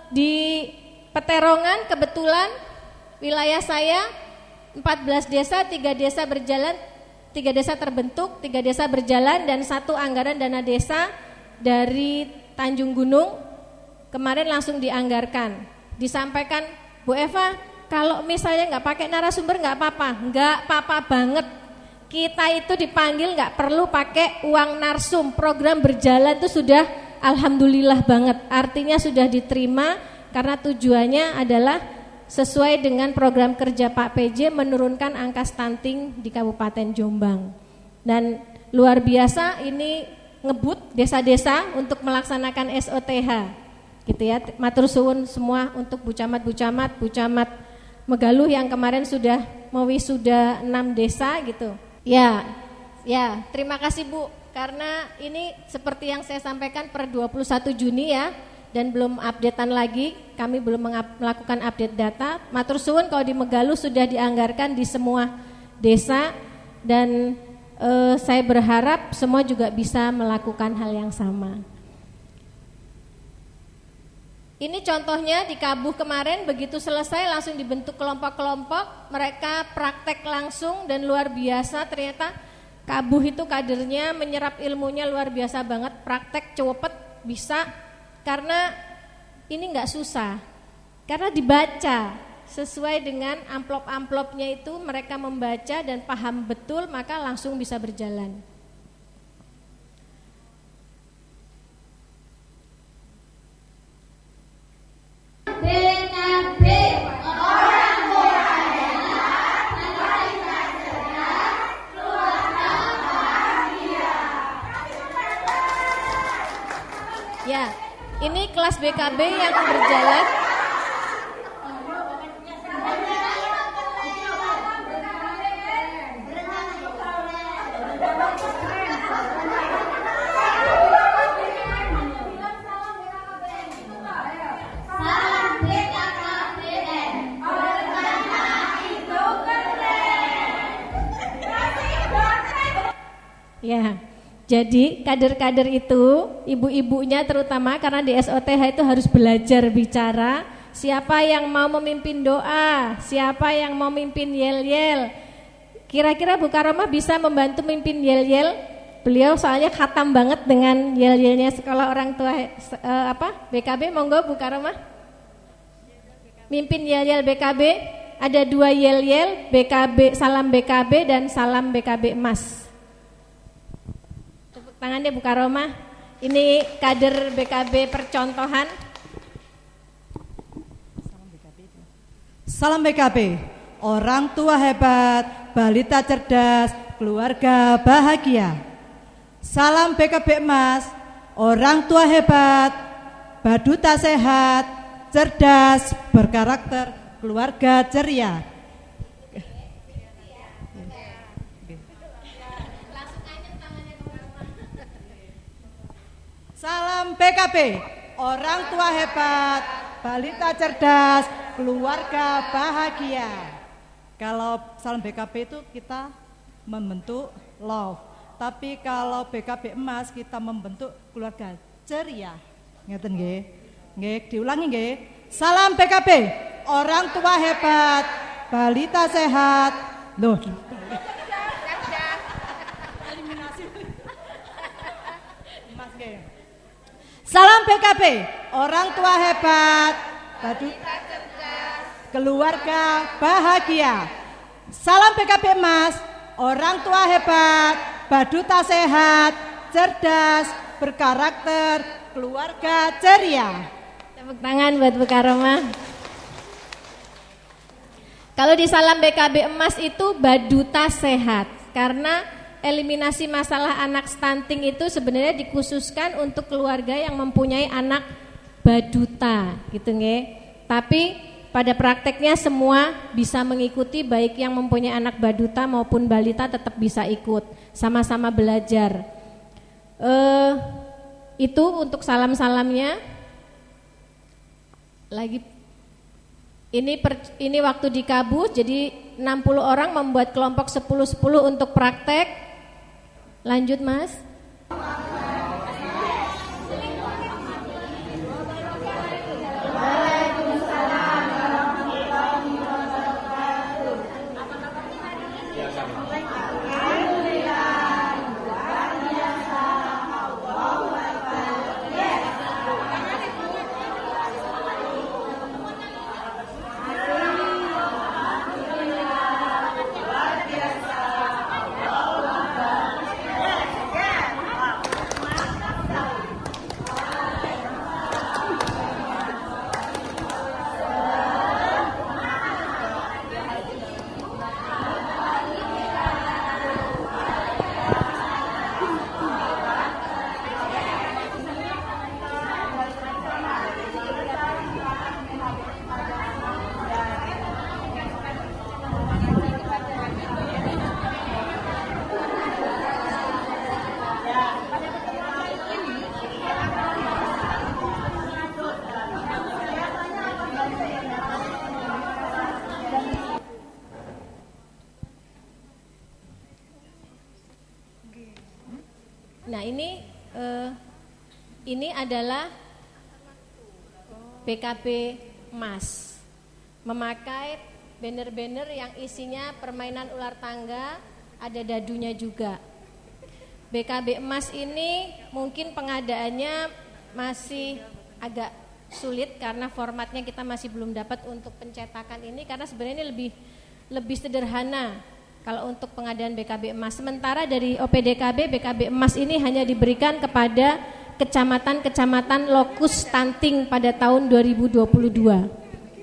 Di Peterongan kebetulan wilayah saya 14 desa, 3 desa berjalan, 3 desa terbentuk, 3 desa berjalan, dan 1 anggaran dana desa dari Tanjung Gunung kemarin langsung dianggarkan. Disampaikan, Bu Eva, kalau misalnya nggak pakai narasumber nggak apa-apa banget. Kita itu dipanggil nggak perlu pakai uang narsum, program berjalan itu sudah alhamdulillah banget. Artinya sudah diterima karena tujuannya adalah sesuai dengan program kerja Pak PJ menurunkan angka stunting di Kabupaten Jombang. Dan luar biasa ini ngebut desa-desa untuk melaksanakan SOTH. Gitu ya. Matur suwun semua untuk Bu Camat Megaluh yang kemarin sudah mewisuda 6 desa gitu. Ya, terima kasih Bu, karena ini seperti yang saya sampaikan per 21 Juni ya. Dan belum updatean lagi, kami belum melakukan update data. Matur suwun kalau di Megaluh sudah dianggarkan di semua desa, dan saya berharap semua juga bisa melakukan hal yang sama. Ini contohnya di Kabuh kemarin, begitu selesai langsung dibentuk kelompok-kelompok, mereka praktek langsung dan luar biasa. Ternyata Kabuh itu kadernya menyerap ilmunya luar biasa banget, praktek cepet bisa. Karena ini enggak susah, karena dibaca sesuai dengan amplop-amplopnya itu, mereka membaca dan paham betul, maka langsung bisa berjalan. Ya, ini kelas BKB yang berjalan. Ya, jadi kader-kader itu, ibu-ibunya terutama, karena di SOTH itu harus belajar bicara. Siapa yang mau memimpin doa, siapa yang mau mimpin yel-yel. Kira-kira Bu Karomah bisa membantu mimpin yel-yel? Beliau soalnya khatam banget dengan yel-yelnya sekolah orang tua BKB. Monggo Bu Karomah. Mimpin yel-yel BKB, ada 2 yel-yel, BKB, salam BKB dan salam BKB emas. Tangannya Bu Karomah. Ini kader BKB percontohan. Salam BKB. orang tua hebat, balita cerdas, keluarga bahagia. Salam BKB Emas, orang tua hebat, baduta sehat, cerdas, berkarakter, keluarga ceria. Salam BKB, orang tua hebat, balita cerdas, keluarga bahagia. Kalau salam BKB itu kita membentuk love, tapi kalau BKB Emas kita membentuk keluarga ceria. Ngeten nggih? Nggih, diulangi nggih. Salam BKB, orang tua hebat, balita sehat. Loh. Eliminasi. Mas nggih. Salam BKB, orang tua hebat, balita cerdas, keluarga bahagia. Salam BKB Emas, orang tua hebat, baduta sehat, cerdas, berkarakter, keluarga ceria. Tepuk tangan buat Bu Karomah. Kalau di salam BKB Emas itu baduta sehat, karena eliminasi masalah anak stunting itu sebenarnya dikhususkan untuk keluarga yang mempunyai anak baduta gitu nggih. Tapi pada prakteknya semua bisa mengikuti, baik yang mempunyai anak baduta maupun balita tetap bisa ikut, sama-sama belajar. Itu untuk salam-salamnya. Lagi ini waktu di Kabus, jadi 60 orang membuat kelompok 10-10 untuk praktek. Lanjut Mas. Nah ini adalah BKB Emas, memakai banner-banner yang isinya permainan ular tangga, ada dadunya juga. BKB Emas ini mungkin pengadaannya masih agak sulit karena formatnya kita masih belum dapat untuk pencetakan ini, karena sebenarnya ini lebih sederhana kalau untuk pengadaan BKB Emas. Sementara dari OPDKB, BKB Emas ini hanya diberikan kepada kecamatan-kecamatan lokus stunting pada tahun 2022.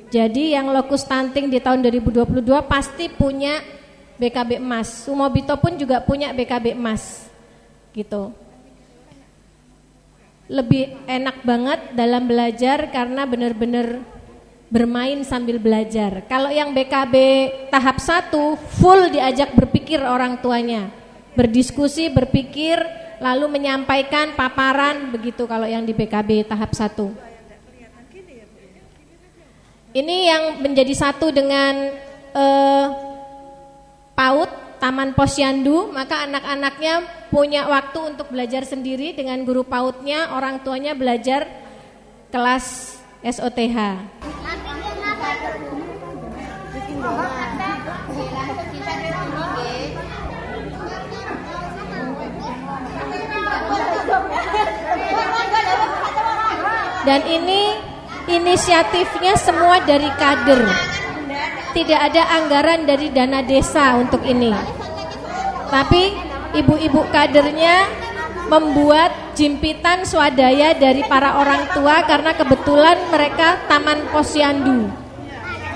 Jadi yang lokus stunting di tahun 2022 pasti punya BKB Emas. Sumobito pun juga punya BKB Emas. Gitu. Lebih enak banget dalam belajar karena benar-benar bermain sambil belajar. Kalau yang BKB tahap 1 full diajak berpikir orang tuanya, berdiskusi, berpikir, lalu menyampaikan paparan, begitu kalau yang di BKB tahap 1. Ini yang menjadi satu dengan PAUD Taman Posyandu, maka anak-anaknya punya waktu untuk belajar sendiri dengan guru PAUD-nya, orang tuanya belajar kelas SOTH. Dan ini inisiatifnya semua dari kader. Tidak ada anggaran dari dana desa untuk ini. Tapi ibu-ibu kadernya membuat jimpitan swadaya dari para orang tua karena kebetulan mereka Taman Posyandu.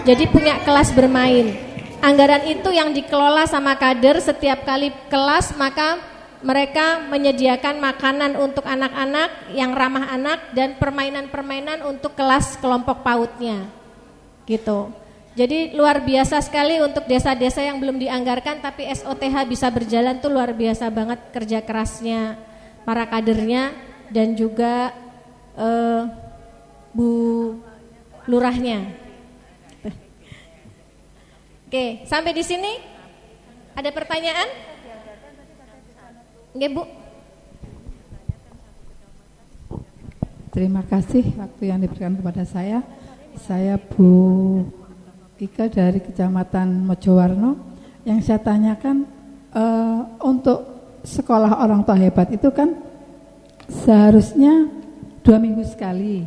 Jadi punya kelas bermain. anggaran itu yang dikelola sama kader. Setiap kali kelas maka mereka menyediakan makanan untuk anak-anak yang ramah anak dan permainan-permainan untuk kelas kelompok PAUD-nya gitu. Jadi luar biasa sekali untuk desa-desa yang belum dianggarkan tapi SOTH bisa berjalan tuh luar biasa banget kerja kerasnya para kadernya dan juga Bu Lurahnya. Oke, sampai di sini ada pertanyaan? Nggih, Bu. Terima kasih waktu yang diberikan kepada saya. Saya Bu Ika dari Kecamatan Mojowarno. Yang saya tanyakan untuk sekolah orang tua hebat itu kan seharusnya 2 minggu sekali,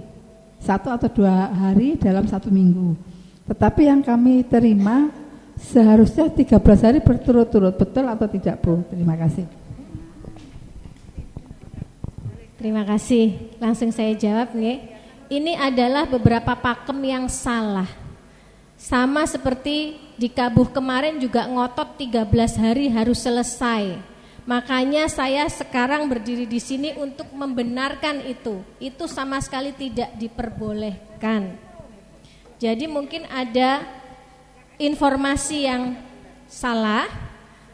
1 atau 2 hari dalam 1 minggu. Tetapi yang kami terima seharusnya 13 hari berturut-turut. Betul atau tidak, Bu? Terima kasih. Terima kasih. Langsung saya jawab nih. Ini adalah beberapa pakem yang salah. Sama seperti di Kabuh kemarin juga ngotot 13 hari harus selesai. Makanya saya sekarang berdiri di sini untuk membenarkan itu. Itu sama sekali tidak diperbolehkan. Jadi mungkin ada informasi yang salah,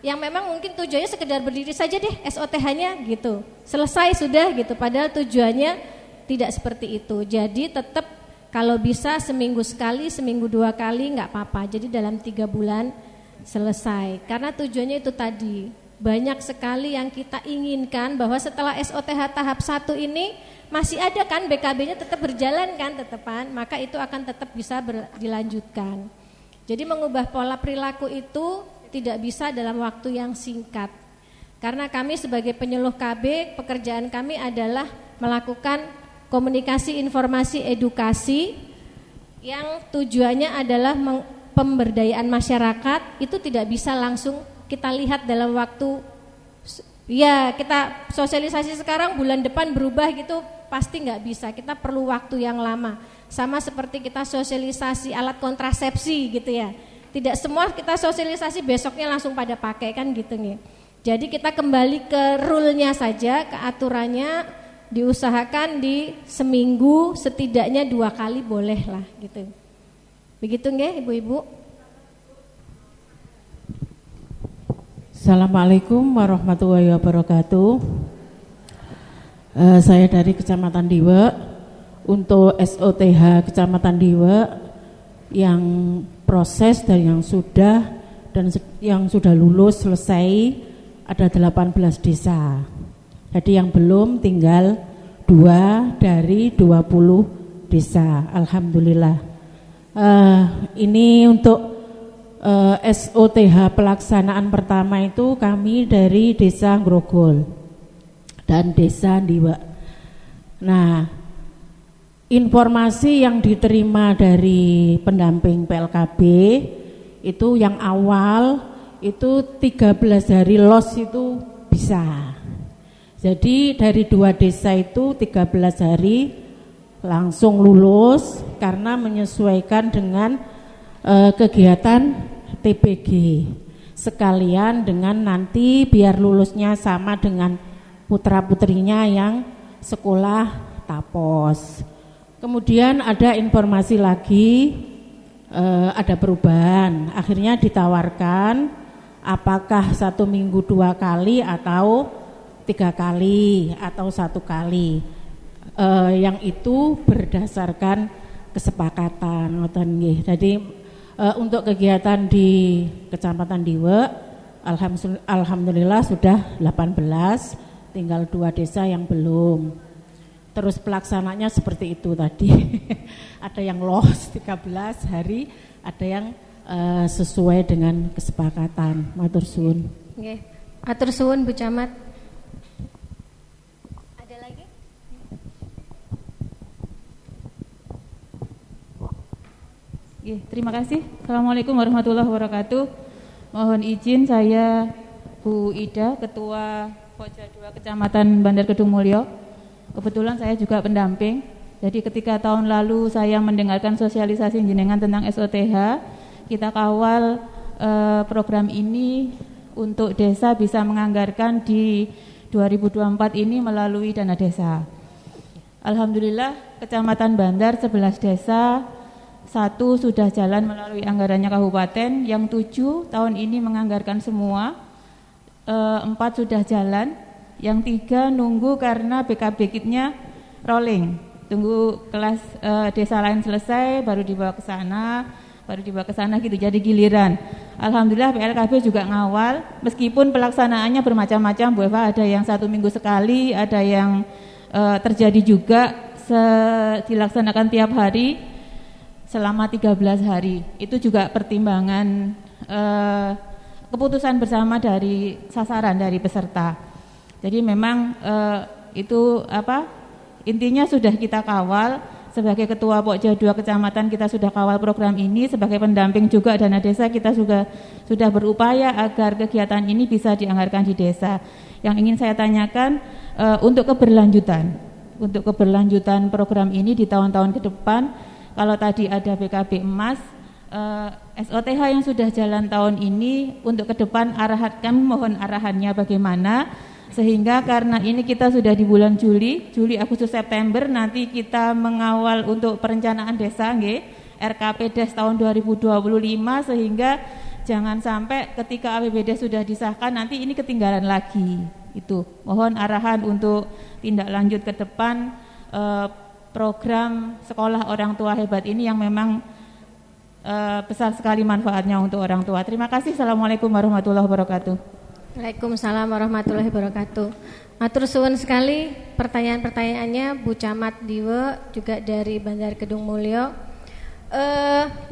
yang memang mungkin tujuannya sekedar berdiri saja deh SOTH-nya gitu. Selesai sudah gitu, padahal tujuannya tidak seperti itu. Jadi tetap kalau bisa seminggu sekali, seminggu 2 kali nggak apa-apa. Jadi dalam 3 bulan selesai. Karena tujuannya itu tadi. Banyak sekali yang kita inginkan bahwa setelah SOTH tahap 1 ini masih ada kan BKB-nya tetap berjalan kan tetepan, maka itu akan tetap bisa dilanjutkan. Jadi mengubah pola perilaku itu tidak bisa dalam waktu yang singkat. Karena kami sebagai penyuluh KB, pekerjaan kami adalah melakukan komunikasi, informasi, edukasi yang tujuannya adalah pemberdayaan masyarakat. Itu tidak bisa langsung kita lihat dalam waktu, ya kita sosialisasi sekarang bulan depan berubah gitu, pasti nggak bisa. Kita perlu waktu yang lama. Sama seperti kita sosialisasi alat kontrasepsi gitu ya. Tidak semua kita sosialisasi besoknya langsung pada pakai kan gitu nih. Jadi kita kembali ke rule-nya saja, ke aturannya, diusahakan di seminggu setidaknya 2 kali boleh lah gitu. Begitu nggih ibu-ibu? Assalamualaikum warahmatullahi wabarakatuh. Saya dari Kecamatan Diwe. Untuk SOTH Kecamatan Diwe yang proses dan yang sudah lulus selesai ada 18 desa. Jadi yang belum tinggal 2 dari 20 desa. Alhamdulillah. Ini untuk SOTH pelaksanaan pertama itu kami dari Desa Grogol dan Desa Diwe. Nah, informasi yang diterima dari pendamping PLKB itu yang awal itu 13 hari los itu bisa. Jadi dari 2 desa itu 13 hari langsung lulus karena menyesuaikan dengan kegiatan TPG sekalian dengan nanti biar lulusnya sama dengan putra-putrinya yang sekolah Tapos. Kemudian ada informasi lagi, ada perubahan. Akhirnya ditawarkan apakah 1 minggu 2 kali atau 3 kali atau 1 kali. Yang itu berdasarkan kesepakatan. Jadi untuk kegiatan di Kecamatan Diwe alhamdulillah sudah 18, tinggal 2 desa yang belum. Terus pelaksananya seperti itu tadi. Ada yang los 13 hari, ada yang sesuai dengan kesepakatan. Matur suwun. Nggih. Matur suwun Bu Camat. Ada lagi? Terima kasih. Assalamualaikum warahmatullahi wabarakatuh. Mohon izin saya Bu Ida, Ketua Pokja 2 Kecamatan Bandar Kedung Mulyo. Kebetulan saya juga pendamping. Jadi ketika tahun lalu saya mendengarkan sosialisasi jenengan tentang SOTH, kita kawal program ini untuk desa bisa menganggarkan di 2024 ini melalui dana desa. Alhamdulillah Kecamatan Bandar 11 desa, 1 sudah jalan melalui anggarannya kabupaten, yang 7 tahun ini menganggarkan semua, 4 sudah jalan, yang 3 nunggu karena BKB kitnya rolling, tunggu kelas desa lain selesai baru dibawa ke sana, gitu, jadi giliran. Alhamdulillah PLKB juga ngawal, meskipun pelaksanaannya bermacam-macam Bu Eva, ada yang 1 minggu sekali, ada yang terjadi juga dilaksanakan tiap hari selama 13 hari. Itu juga pertimbangan keputusan bersama dari sasaran dari peserta. Jadi memang itu intinya sudah kita kawal. Sebagai ketua Pokja 2 kecamatan kita sudah kawal program ini, sebagai pendamping juga dana desa kita sudah berupaya agar kegiatan ini bisa dianggarkan di desa. Yang ingin saya tanyakan untuk keberlanjutan program ini di tahun-tahun ke depan, kalau tadi ada BKB emas, SOTH yang sudah jalan tahun ini untuk ke depan kami mohon arahannya bagaimana, sehingga karena ini kita sudah di bulan Juli, Agustus, September, nanti kita mengawal untuk perencanaan desa RKP Des tahun 2025, sehingga jangan sampai ketika APBD sudah disahkan nanti ini ketinggalan lagi. Itu mohon arahan untuk tindak lanjut ke depan program sekolah orang tua hebat ini yang memang besar sekali manfaatnya untuk orang tua. Terima kasih. Assalamualaikum warahmatullahi wabarakatuh. Waalaikumsalam warahmatullahi wabarakatuh. Matur suwun sekali pertanyaan-pertanyaannya Bu Camat Diwe juga dari Bandar Kedung Mulyo.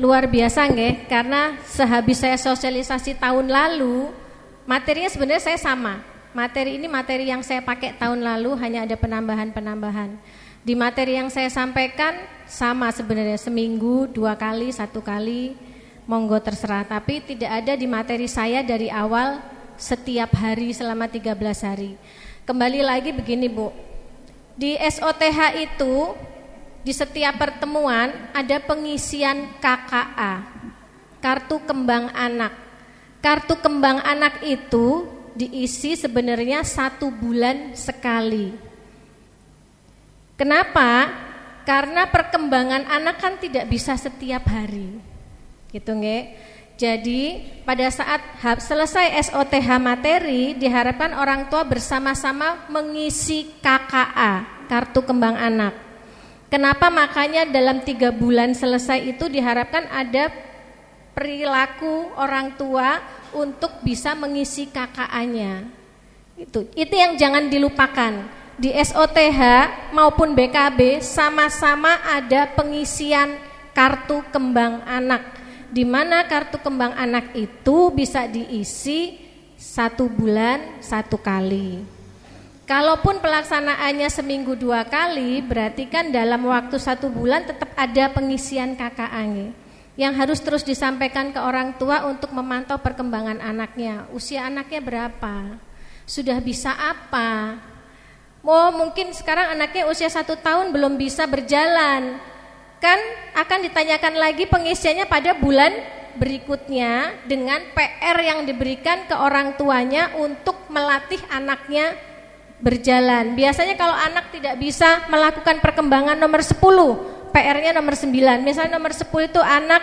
Luar biasa nggih, karena sehabis saya sosialisasi tahun lalu, materinya sebenarnya saya sama. Materi ini materi yang saya pakai tahun lalu, hanya ada penambahan-penambahan. Di materi yang saya sampaikan sama sebenarnya, seminggu 2 kali, 1 kali, monggo terserah. Tapi tidak ada di materi saya dari awal setiap hari selama 13 hari. Kembali lagi begini Bu, di SOTH itu di setiap pertemuan ada pengisian KKA, kartu kembang anak. Kartu kembang anak itu diisi sebenarnya 1 bulan sekali. Kenapa? Karena perkembangan anak kan tidak bisa setiap hari, gitu nggih. Jadi pada saat selesai SOTH materi, diharapkan orang tua bersama-sama mengisi KKA, kartu kembang anak. Kenapa? Makanya dalam 3 bulan selesai itu diharapkan ada perilaku orang tua untuk bisa mengisi KKA-nya. Itu yang jangan dilupakan. Di SOTH maupun BKB sama-sama ada pengisian kartu kembang anak, di mana kartu kembang anak itu bisa diisi 1 bulan 1 kali. Kalaupun pelaksanaannya seminggu 2 kali, berarti kan dalam waktu 1 bulan tetap ada pengisian KKA yang harus terus disampaikan ke orang tua untuk memantau perkembangan anaknya. Usia anaknya berapa? Sudah bisa apa? Mungkin sekarang anaknya usia 1 tahun belum bisa berjalan, kan akan ditanyakan lagi pengisiannya pada bulan berikutnya dengan PR yang diberikan ke orang tuanya untuk melatih anaknya berjalan. Biasanya kalau anak tidak bisa melakukan perkembangan nomor 10, PR-nya nomor 9. Misalnya nomor 10 itu anak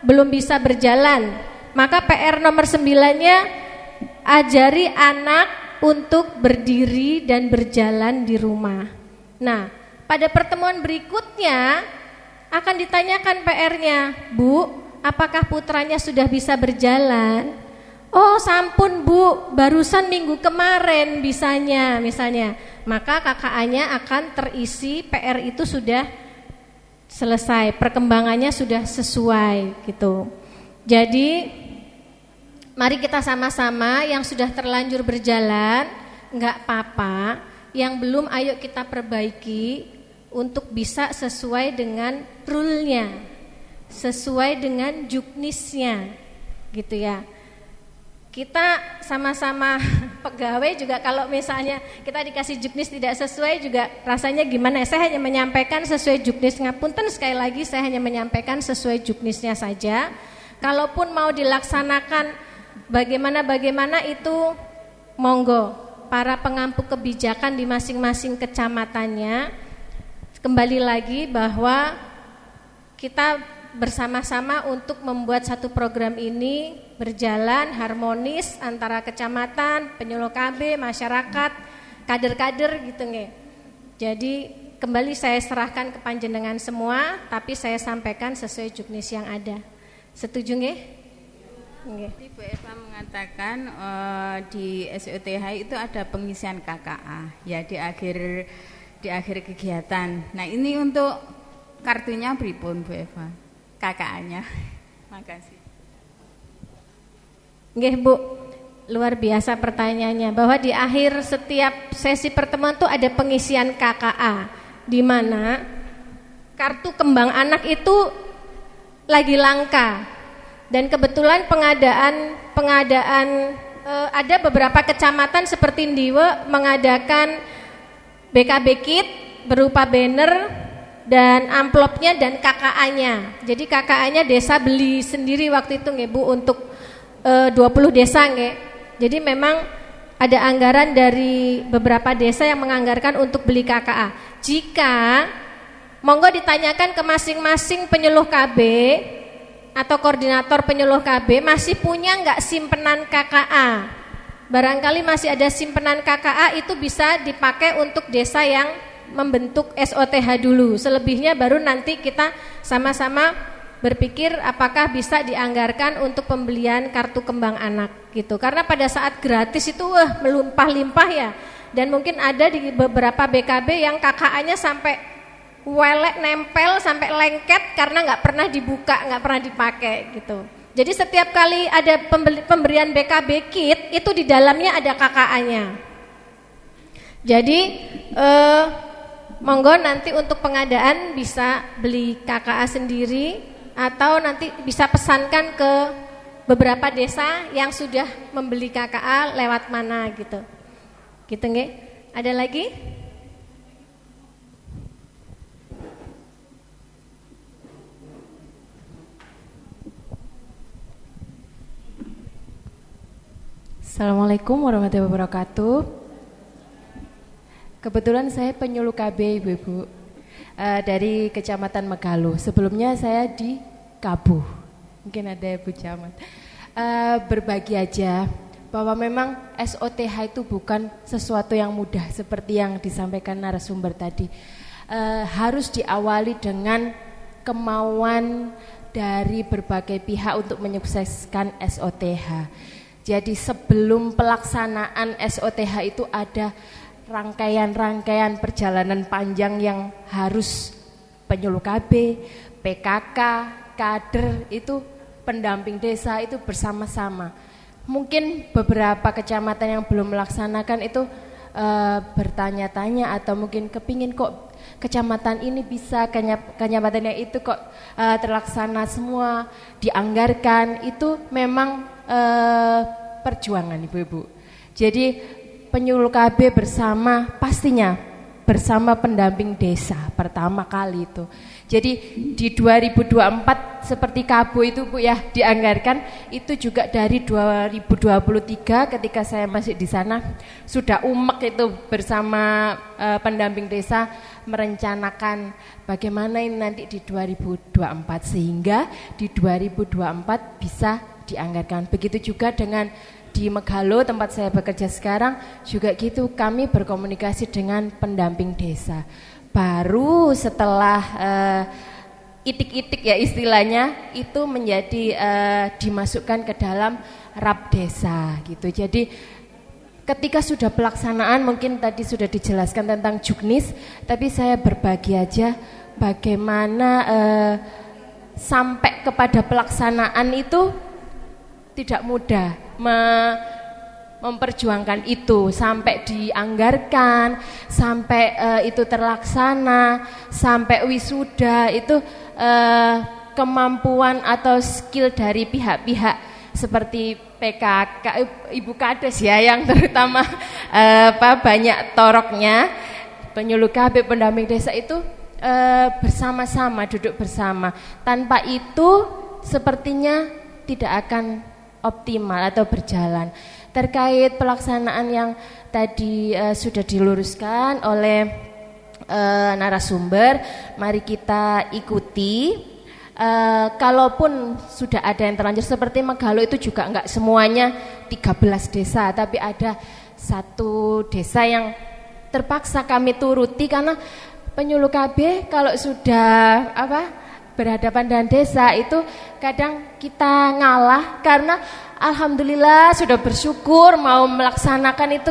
belum bisa berjalan, maka PR nomor 9-nya ajari anak untuk berdiri dan berjalan di rumah. Nah, pada pertemuan berikutnya akan ditanyakan PR-nya, Bu, apakah putranya sudah bisa berjalan? Oh, sampun Bu, barusan minggu kemarin bisanya, misalnya. Maka KKA-nya akan terisi, PR itu sudah selesai, perkembangannya sudah sesuai gitu. Jadi mari kita sama-sama, yang sudah terlanjur berjalan enggak apa-apa, yang belum ayo kita perbaiki untuk bisa sesuai dengan rule-nya, sesuai dengan juknisnya, gitu ya. Kita sama-sama pegawai juga kalau misalnya kita dikasih juknis tidak sesuai juga rasanya gimana. Saya hanya menyampaikan sesuai juknis, ngapunten sekali lagi saya hanya menyampaikan sesuai juknisnya saja. Kalaupun mau dilaksanakan bagaimana itu monggo para pengampu kebijakan di masing-masing kecamatannya. Kembali lagi bahwa kita bersama-sama untuk membuat satu program ini berjalan harmonis antara kecamatan, penyuluh KB, masyarakat, kader-kader gitu nggih. Jadi kembali saya serahkan ke panjenengan semua, tapi saya sampaikan sesuai juknis yang ada. Setuju nggih? Nggih. Bu Eva mengatakan di SOTH itu ada pengisian KKA ya di akhir kegiatan. Nah, ini untuk kartunya pripun Bu Eva? KKA-nya. Makasih. Nggih Bu, luar biasa pertanyaannya, bahwa di akhir setiap sesi pertemuan itu ada pengisian KKA, di mana kartu kembang anak itu lagi langka, dan kebetulan pengadaan ada beberapa kecamatan seperti Ndiwe mengadakan BKB kit berupa banner dan amplopnya dan KKA-nya. Jadi KKA-nya desa beli sendiri waktu itu nggih Bu untuk 20 desa nggih. Jadi memang ada anggaran dari beberapa desa yang menganggarkan untuk beli KKA. Jika monggo ditanyakan ke masing-masing penyuluh KB atau koordinator penyuluh KB masih punya enggak simpenan KKA. Barangkali masih ada simpenan KKA, itu bisa dipakai untuk desa yang membentuk SOTH dulu. Selebihnya baru nanti kita sama-sama berpikir apakah bisa dianggarkan untuk pembelian kartu kembang anak gitu. Karena pada saat gratis itu melimpah-limpah ya. Dan mungkin ada di beberapa BKB yang KKA-nya sampai welek nempel sampai lengket karena nggak pernah dibuka, nggak pernah dipakai gitu. Jadi setiap kali ada pemberian BKB kit itu di dalamnya ada KKA-nya. Jadi monggo nanti untuk pengadaan bisa beli KKA sendiri atau nanti bisa pesankan ke beberapa desa yang sudah membeli KKA lewat mana gitu. Gitu nggih? Ada lagi? Assalamualaikum warahmatullahi wabarakatuh. Kebetulan saya penyuluh KB Ibu-ibu dari Kecamatan Megaluh. Sebelumnya saya di Kabuh. Mungkin ada Bu Camat. Berbagi aja bahwa memang SOTH itu bukan sesuatu yang mudah seperti yang disampaikan narasumber tadi. Harus diawali dengan kemauan dari berbagai pihak untuk menyukseskan SOTH. Jadi sebelum pelaksanaan SOTH itu ada rangkaian-rangkaian perjalanan panjang yang harus penyuluh KB, PKK, kader itu pendamping desa itu bersama-sama. Mungkin beberapa kecamatan yang belum melaksanakan itu bertanya-tanya atau mungkin kepingin kok kecamatan ini bisa, kecamatannya itu kok terlaksana semua, dianggarkan. Itu memang perjuangan Ibu-ibu. Jadi penyuluh KB pastinya bersama pendamping desa pertama kali itu. Jadi di 2024 seperti Kabo itu Bu ya dianggarkan, itu juga dari 2023 ketika saya masih di sana sudah umek itu bersama pendamping desa merencanakan bagaimana ini nanti di 2024 sehingga di 2024 bisa dianggarkan. Begitu juga dengan di Megaluh tempat saya bekerja sekarang juga gitu, kami berkomunikasi dengan pendamping desa. Baru setelah itik-itik ya istilahnya itu menjadi dimasukkan ke dalam RAP desa gitu. Jadi ketika sudah pelaksanaan mungkin tadi sudah dijelaskan tentang juknis, tapi saya berbagi aja bagaimana sampai kepada pelaksanaan itu tidak mudah memperjuangkan itu sampai dianggarkan, sampai itu terlaksana, sampai wisuda itu kemampuan atau skill dari pihak-pihak seperti PKK, Ibu Kades ya yang terutama banyak toroknya, penyuluh KB, pendamping desa itu bersama-sama duduk bersama. Tanpa itu sepertinya tidak akan optimal atau berjalan. Terkait pelaksanaan yang tadi sudah diluruskan oleh narasumber, mari kita ikuti. Kalaupun sudah ada yang terlanjur seperti Megalo itu juga enggak semuanya 13 desa, tapi ada satu desa yang terpaksa kami turuti karena penyuluh KB kalau sudah berhadapan dengan desa itu kadang kita ngalah karena alhamdulillah sudah bersyukur mau melaksanakan itu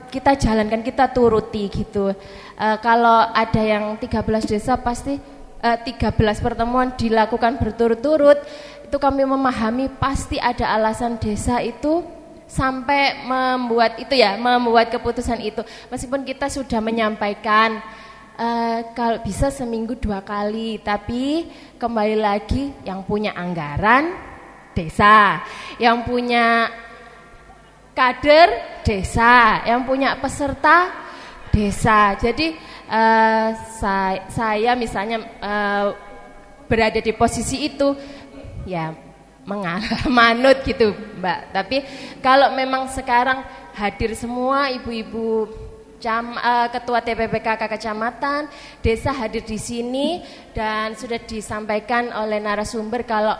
kita jalankan, kita turuti gitu. Kalau ada yang 13 desa pasti 13 pertemuan dilakukan berturut-turut, itu kami memahami pasti ada alasan desa itu sampai membuat keputusan itu. Meskipun kita sudah menyampaikan kalau bisa seminggu 2 kali, tapi kembali lagi yang punya anggaran desa, yang punya kader desa, yang punya peserta desa. Jadi saya misalnya berada di posisi itu ya manut gitu Mbak. Tapi kalau memang sekarang hadir semua ibu-ibu ketua TPPKK kecamatan, desa hadir di sini dan sudah disampaikan oleh narasumber kalau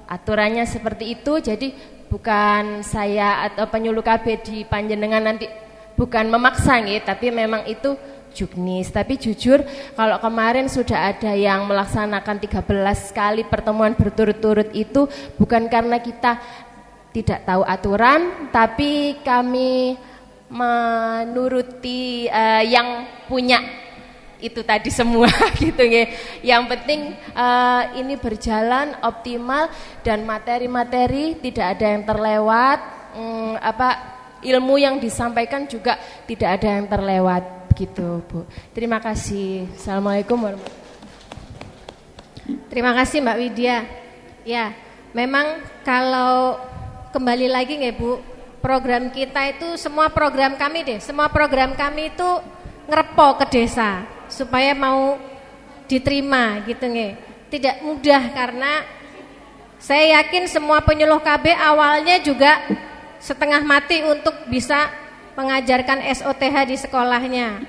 aturannya seperti itu. Jadi bukan saya atau penyuluh KB di Panjenengan nanti bukan memaksa nih, tapi memang itu juknis. Tapi jujur kalau kemarin sudah ada yang melaksanakan 13 kali pertemuan berturut-turut itu bukan karena kita tidak tahu aturan, tapi kami menuruti yang punya itu tadi semua gitu ya. Yang penting ini berjalan optimal dan materi-materi tidak ada yang terlewat, ilmu yang disampaikan juga tidak ada yang terlewat gitu Bu. Terima kasih. Assalamualaikum warahmatullahi wabarakatuh. Terima kasih Mbak Widya. Ya, memang kalau kembali lagi nggak Bu, program kita itu semua program kami itu ngerepo ke desa supaya mau diterima gitu nggih. Tidak mudah karena saya yakin semua penyuluh KB awalnya juga setengah mati untuk bisa mengajarkan SOTH di sekolahnya.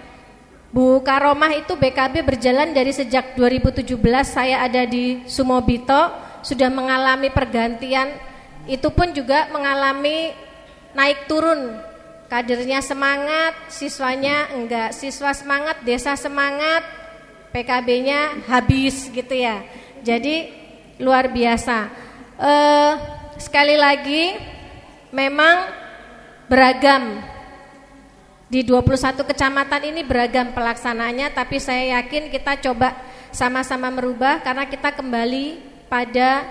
Bu Karomah itu BKB berjalan dari sejak 2017 saya ada di Sumobito, sudah mengalami pergantian, itu pun juga mengalami naik turun. Kadernya semangat, siswanya enggak, siswa semangat, desa semangat, PKB-nya habis gitu ya. Jadi luar biasa. Sekali lagi memang beragam. Di 21 kecamatan ini beragam pelaksanaannya, tapi saya yakin kita coba sama-sama merubah karena kita kembali pada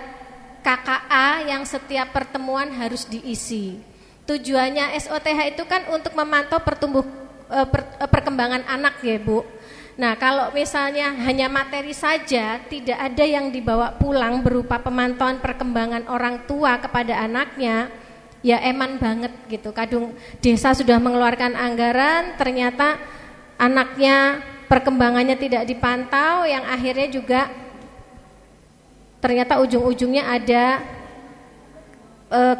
KKA yang setiap pertemuan harus diisi. Tujuannya SOTH itu kan untuk memantau perkembangan anak ya Bu. Nah kalau misalnya hanya materi saja, tidak ada yang dibawa pulang berupa pemantauan perkembangan orang tua kepada anaknya, ya eman banget gitu. Kadung desa sudah mengeluarkan anggaran, ternyata anaknya perkembangannya tidak dipantau, yang akhirnya juga ternyata ujung-ujungnya ada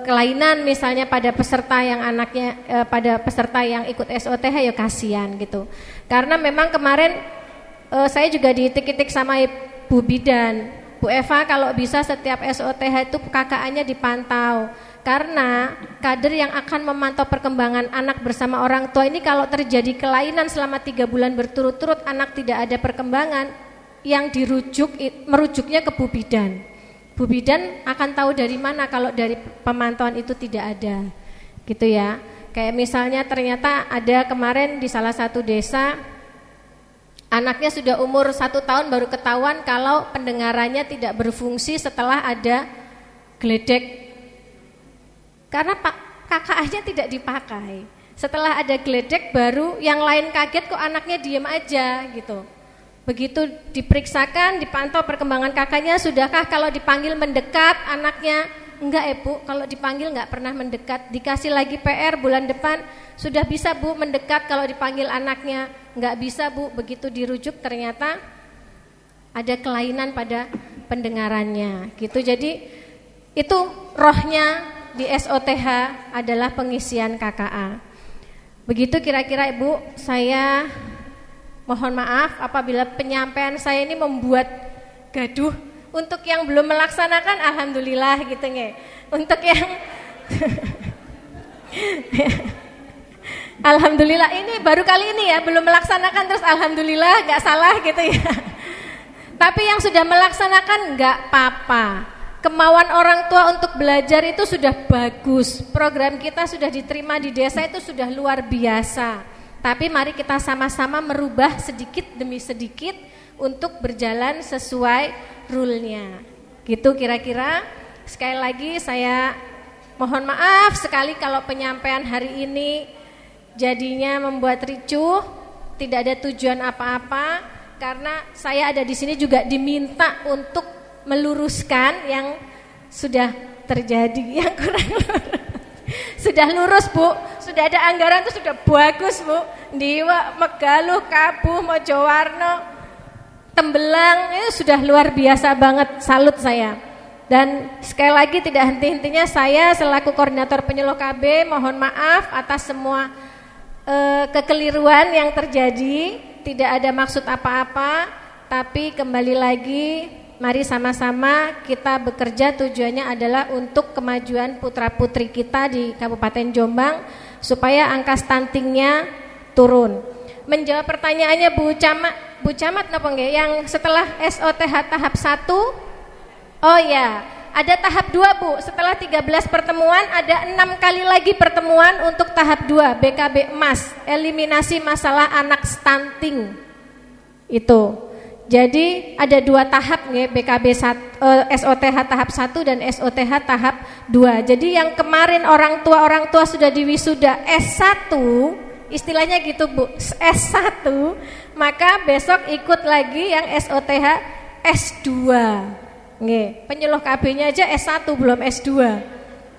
kelainan misalnya pada peserta yang anaknya pada peserta yang ikut SOTH, ya kasihan gitu. Karena memang kemarin saya juga diitik-itik sama Bu Bidan, Bu Eva kalau bisa setiap SOTH itu KKA-nya dipantau. Karena kader yang akan memantau perkembangan anak bersama orang tua ini kalau terjadi kelainan selama 3 bulan berturut-turut anak tidak ada perkembangan, yang merujuknya ke Bu Bidan. Bu Bidan akan tahu dari mana kalau dari pemantauan itu tidak ada, gitu ya. Kayak misalnya ternyata ada kemarin di salah satu desa anaknya sudah umur 1 tahun baru ketahuan kalau pendengarannya tidak berfungsi setelah ada geledek. Karena KKA-nya tidak dipakai. Setelah ada geledek baru yang lain kaget kok anaknya diam aja gitu. Begitu diperiksakan, dipantau perkembangan kakaknya, sudahkah kalau dipanggil mendekat anaknya? Enggak Bu, kalau dipanggil enggak pernah mendekat. Dikasih lagi PR bulan depan, sudah bisa Bu mendekat kalau dipanggil anaknya. Enggak bisa Bu, begitu dirujuk ternyata ada kelainan pada pendengarannya gitu. Jadi itu rohnya di SOTH adalah pengisian KKA. Begitu kira-kira Ibu, saya mohon maaf apabila penyampaian saya ini membuat gaduh. Untuk yang belum melaksanakan alhamdulillah gitu nge. Untuk yang alhamdulillah ini baru kali ini ya belum melaksanakan terus alhamdulillah gak salah gitu ya. Tapi yang sudah melaksanakan gak apa-apa. Kemauan orang tua untuk belajar itu sudah bagus. Program kita sudah diterima di desa itu sudah luar biasa. Tapi mari kita sama-sama merubah sedikit demi sedikit untuk berjalan sesuai rule-nya. Gitu kira-kira. Sekali lagi saya mohon maaf sekali kalau penyampaian hari ini jadinya membuat ricuh, tidak ada tujuan apa-apa, karena saya ada di sini juga diminta untuk meluruskan yang sudah terjadi, yang kurang lurus. Sudah lurus Bu, sudah ada anggaran itu sudah bagus Bu. Diwa, Megaluh, Kabuh, Mojowarno, Tembelang itu sudah luar biasa banget, salut saya. Dan sekali lagi tidak henti-hentinya saya selaku koordinator penyuluh KB mohon maaf atas semua kekeliruan yang terjadi. Tidak ada maksud apa-apa, tapi kembali lagi mari sama-sama kita bekerja, tujuannya adalah untuk kemajuan putra-putri kita di Kabupaten Jombang supaya angka stuntingnya turun. Menjawab pertanyaannya Bu Camat napa nggih yang setelah SOTH tahap 1? Oh ya, ada tahap 2 Bu. Setelah 13 pertemuan ada 6 kali lagi pertemuan untuk tahap 2 BKB emas, eliminasi masalah anak stunting. Itu. Jadi ada 2 tahap nggih, BKB SOTH tahap 1 dan SOTH tahap 2. Jadi yang kemarin orang tua sudah diwisuda S1, istilahnya gitu Bu, S1, maka besok ikut lagi yang SOTH S2. Nggih, penyuluh KB-nya aja S1 belum S2.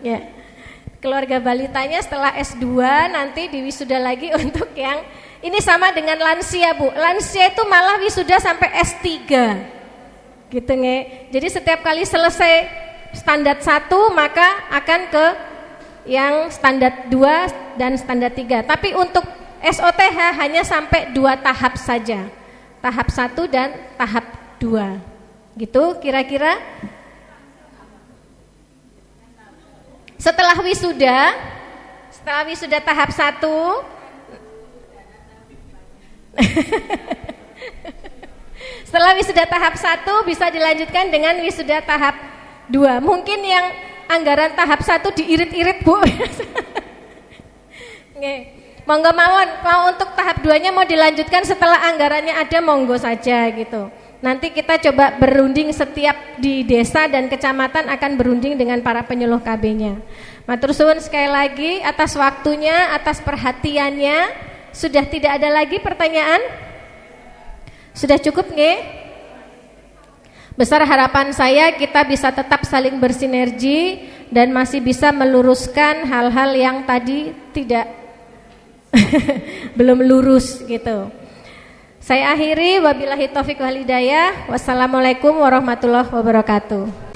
Ya. Keluarga balitanya setelah S2 nanti diwisuda lagi untuk yang ini sama dengan lansia Bu. Lansia itu malah wisuda sampai S3. Gitu nge. Jadi setiap kali selesai standar 1 maka akan ke yang standar 2 dan standar 3. Tapi untuk SOTH hanya sampai 2 tahap saja. Tahap 1 dan tahap 2. Gitu kira-kira. Setelah wisuda tahap 1 setelah wisuda tahap 1 bisa dilanjutkan dengan wisuda tahap 2. Mungkin yang anggaran tahap 1 diirit-irit Bu. Monggo mawon, mau untuk tahap 2-nya mau dilanjutkan setelah anggarannya ada monggo saja gitu. Nanti kita coba berunding setiap di desa dan kecamatan akan berunding dengan para penyuluh KB-nya. Matur suwun sekali lagi atas waktunya, atas perhatiannya. Sudah tidak ada lagi pertanyaan? Sudah cukup nggih? Besar harapan saya kita bisa tetap saling bersinergi dan masih bisa meluruskan hal-hal yang tadi tidak belum lurus gitu. Saya akhiri, wabillahi taufiq wal hidayah. Wassalamualaikum warahmatullahi wabarakatuh.